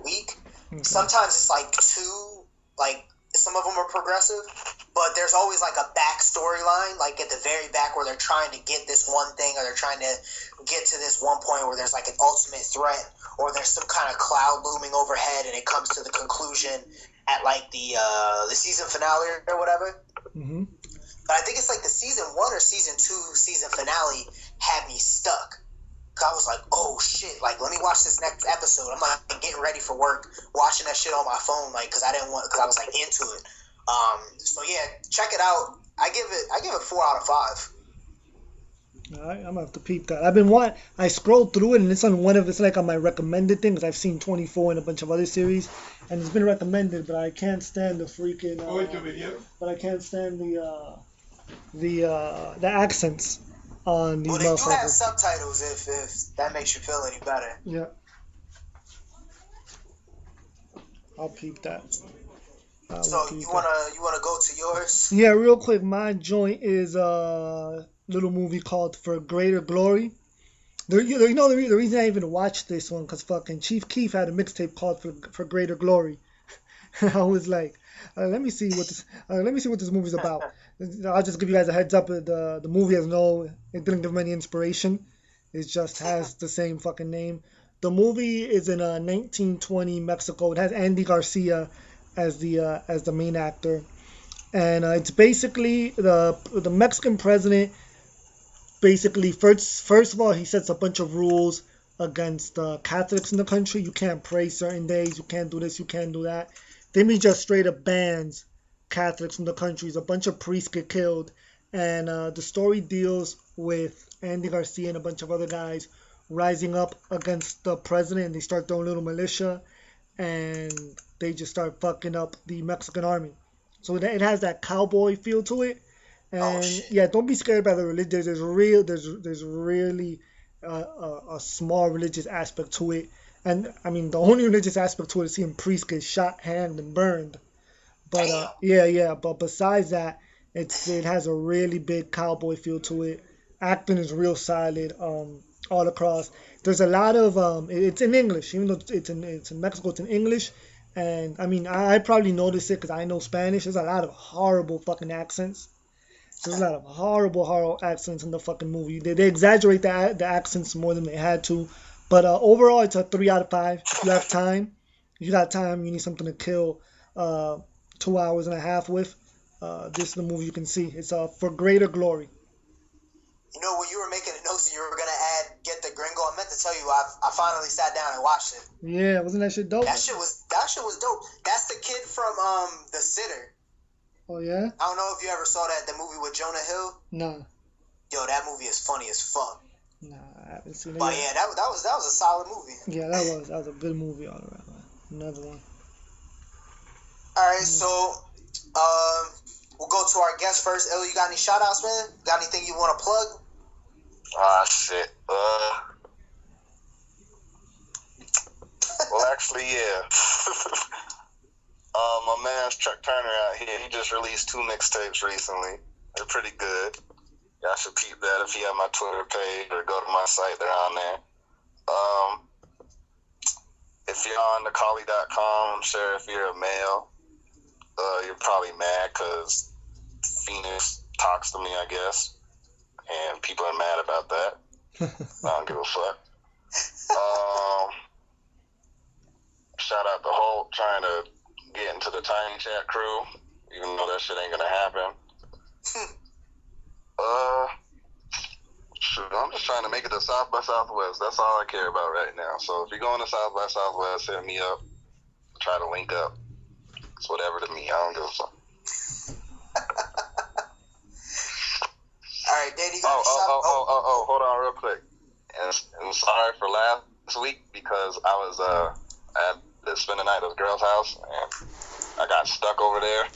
week. Okay. Sometimes it's like 2. Like some of them are progressive, but there's always like a back storyline, like at the very back where they're trying to get this one thing, or they're trying to get to this one point where there's like an ultimate threat, or there's some kind of cloud looming overhead, and it comes to the conclusion at like the season finale or whatever. Mm-hmm. But I think it's like the season 1 or season 2 season finale had me stuck. Cause I was like, oh shit, like let me watch this next episode. I'm like getting ready for work, watching that shit on my phone, like because I was like into it. So yeah, check it out. I give it 4 out of 5. All right, I'm gonna have to peep that. I scrolled through it, and it's like on my recommended thing, because I've seen 24 and a bunch of other series, and it's been recommended, but I can't stand the freaking. But I can't stand the accents on these motherfuckers. Well, they do have subtitles if that makes you feel any better. Yeah. I'll peep that. So you wanna go to yours? Yeah, real quick. My joint is a little movie called For Greater Glory. The reason I even watched this one, because fucking Chief Keef had a mixtape called For Greater Glory. I was like, let me see what this movie's about. I'll just give you guys a heads up. The movie it didn't give him any inspiration. It just has the same fucking name. The movie is in 1920 Mexico. It has Andy Garcia as the main actor, and it's basically the Mexican president. Basically, first of all, he sets a bunch of rules against Catholics in the country. You can't pray certain days. You can't do this. You can't do that. Then he just straight up bans Catholics from the countries. A bunch of priests get killed, and the story deals with Andy Garcia and a bunch of other guys rising up against the president, and they start their own little militia, and they just start fucking up the Mexican army. So it has that cowboy feel to it, and yeah, don't be scared by the religion. There's really a small religious aspect to it, and I mean the only religious aspect to it is seeing priests get shot, hanged, and burned. But yeah. But besides that, it has a really big cowboy feel to it. Acting is real solid. All across. There's a lot of it's in English, even though it's in Mexico, it's in English. And I mean, I probably noticed it because I know Spanish. There's a lot of horrible fucking accents. There's a lot of horrible accents in the fucking movie. They exaggerate the accents more than they had to. But overall, it's a 3 out of 5. If you have time, you got time, you need something to kill 2 hours and a half with. This is the movie you can see. It's For Greater Glory. You know, when you were making the notes and you were going to get the gringo, I meant to tell you, I finally sat down and watched it. Yeah, wasn't that shit dope? That shit was dope. That's the kid from The Sitter. Oh, yeah? I don't know if you ever saw the movie with Jonah Hill. No. Yo, that movie is funny as fuck. Nah, I haven't seen it. But yeah, that was a solid movie. Yeah, that was a good movie all around. Another one. All right, so we'll go to our guest first. Ill, you got any shout outs, man? Got anything you want to plug? Ah, shit. Well, actually, yeah. My man's Chuck Turner out here, he just released 2 mixtapes recently. They're pretty good. Y'all should peep that if you have my Twitter page or go to my site, they're on there. If you're on thecallie.com, I'm sure if you're a male, you're probably mad because Phoenix talks to me, I guess. And people are mad about that. I don't give a fuck. Shout out to Holt trying to get into the Tiny Chat crew, even though that shit ain't gonna happen. Shoot, I'm just trying to make it to South by Southwest. That's all I care about right now. So if you're going to South by Southwest, hit me up. Try to link up. It's whatever to me. I don't give a fuck. All right, Danny. Hold on real quick. And sorry for last week because I was at to spend the night at this girl's house and I got stuck over there.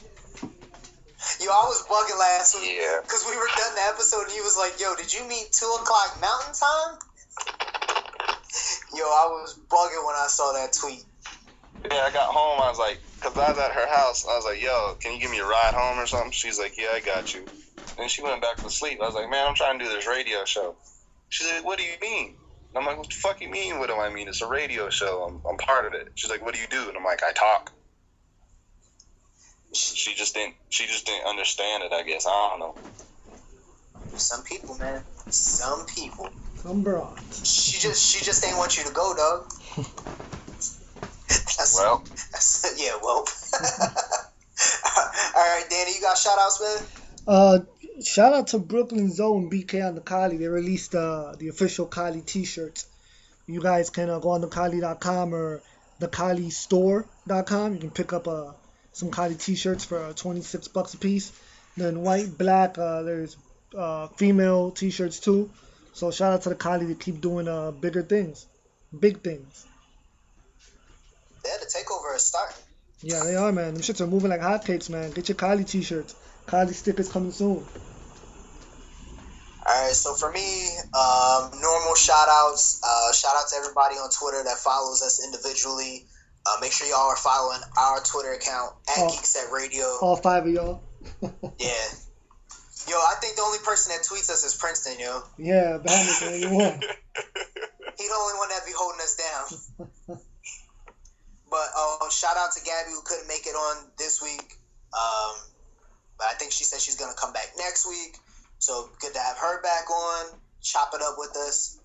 Yo, I was bugging last week. Yeah. Because we were done the episode and he was like, yo, did you meet 2 o'clock Mountain Time? Yo, I was bugging when I saw that tweet. Yeah, I got home. I was like, because I was at her house. I was like, yo, can you give me a ride home or something? She's like, yeah, I got you. Then she went back to sleep. I was like, man, I'm trying to do this radio show. She's like, what do you mean? And I'm like, what the fuck you mean? What do I mean? It's a radio show. I'm part of it. She's like, what do you do? And I'm like, I talk. She just didn't understand it, I guess. I don't know. Some people, man. Some people. Some broads. She just ain't want you to go, dog. Well. Yeah, well. All right, Danny, you got shout outs, man? Shout out to Brooklyn Zone BK on the Kali. They released the official Kali t-shirts. You guys can go on thekali.com or thekalistore.com. You can pick up some Kali t-shirts for $26 a piece. Then white, black, there's female t-shirts too. So shout out to the Kali to keep doing bigger things. Big things. Yeah, the takeover is starting. Yeah, they are, man. Them shits are moving like hotcakes, man. Get your Kali t-shirts. Kali stickers coming soon. Alright, so for me, normal shout outs. Shout out to everybody on Twitter that follows us individually. Make sure y'all are following our Twitter account at GeekSet Radio. All 5 of y'all. Yeah. Yo, I think the only person that tweets us is Princeton, yo. Yeah, Bahamas, man, you won. He the only one that be holding us down. But shout out to Gabby who couldn't make it on this week. But I think she said she's going to come back next week. So good to have her back on, chop it up with us.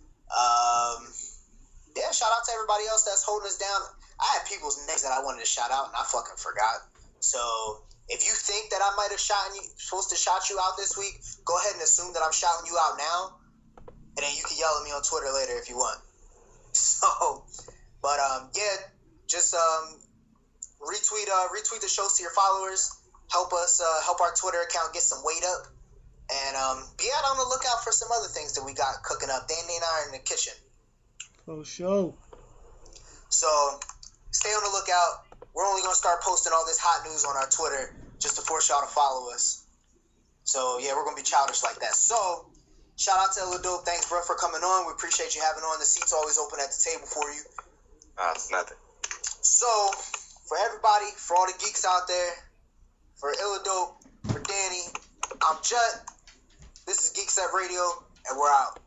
Yeah, shout out to everybody else that's holding us down. I had people's names that I wanted to shout out, and I fucking forgot. So if you think that I might have supposed to shout you out this week, go ahead and assume that I'm shouting you out now, and then you can yell at me on Twitter later if you want. So, but yeah, just retweet the shows to your followers. Help us help our Twitter account get some weight up. And be out on the lookout for some other things that we got cooking up. Danny and I are in the kitchen. For sure. So stay on the lookout. We're only going to start posting all this hot news on our Twitter just to force y'all to follow us. So, yeah, we're going to be childish like that. So, shout out to Illadope. Thanks, bro, for coming on. We appreciate you having on. The seat's always open at the table for you. It's nothing. So, for everybody, for all the geeks out there, for Illadope, for Danny, I'm Jutt. This is GeekSet Radio, and we're out.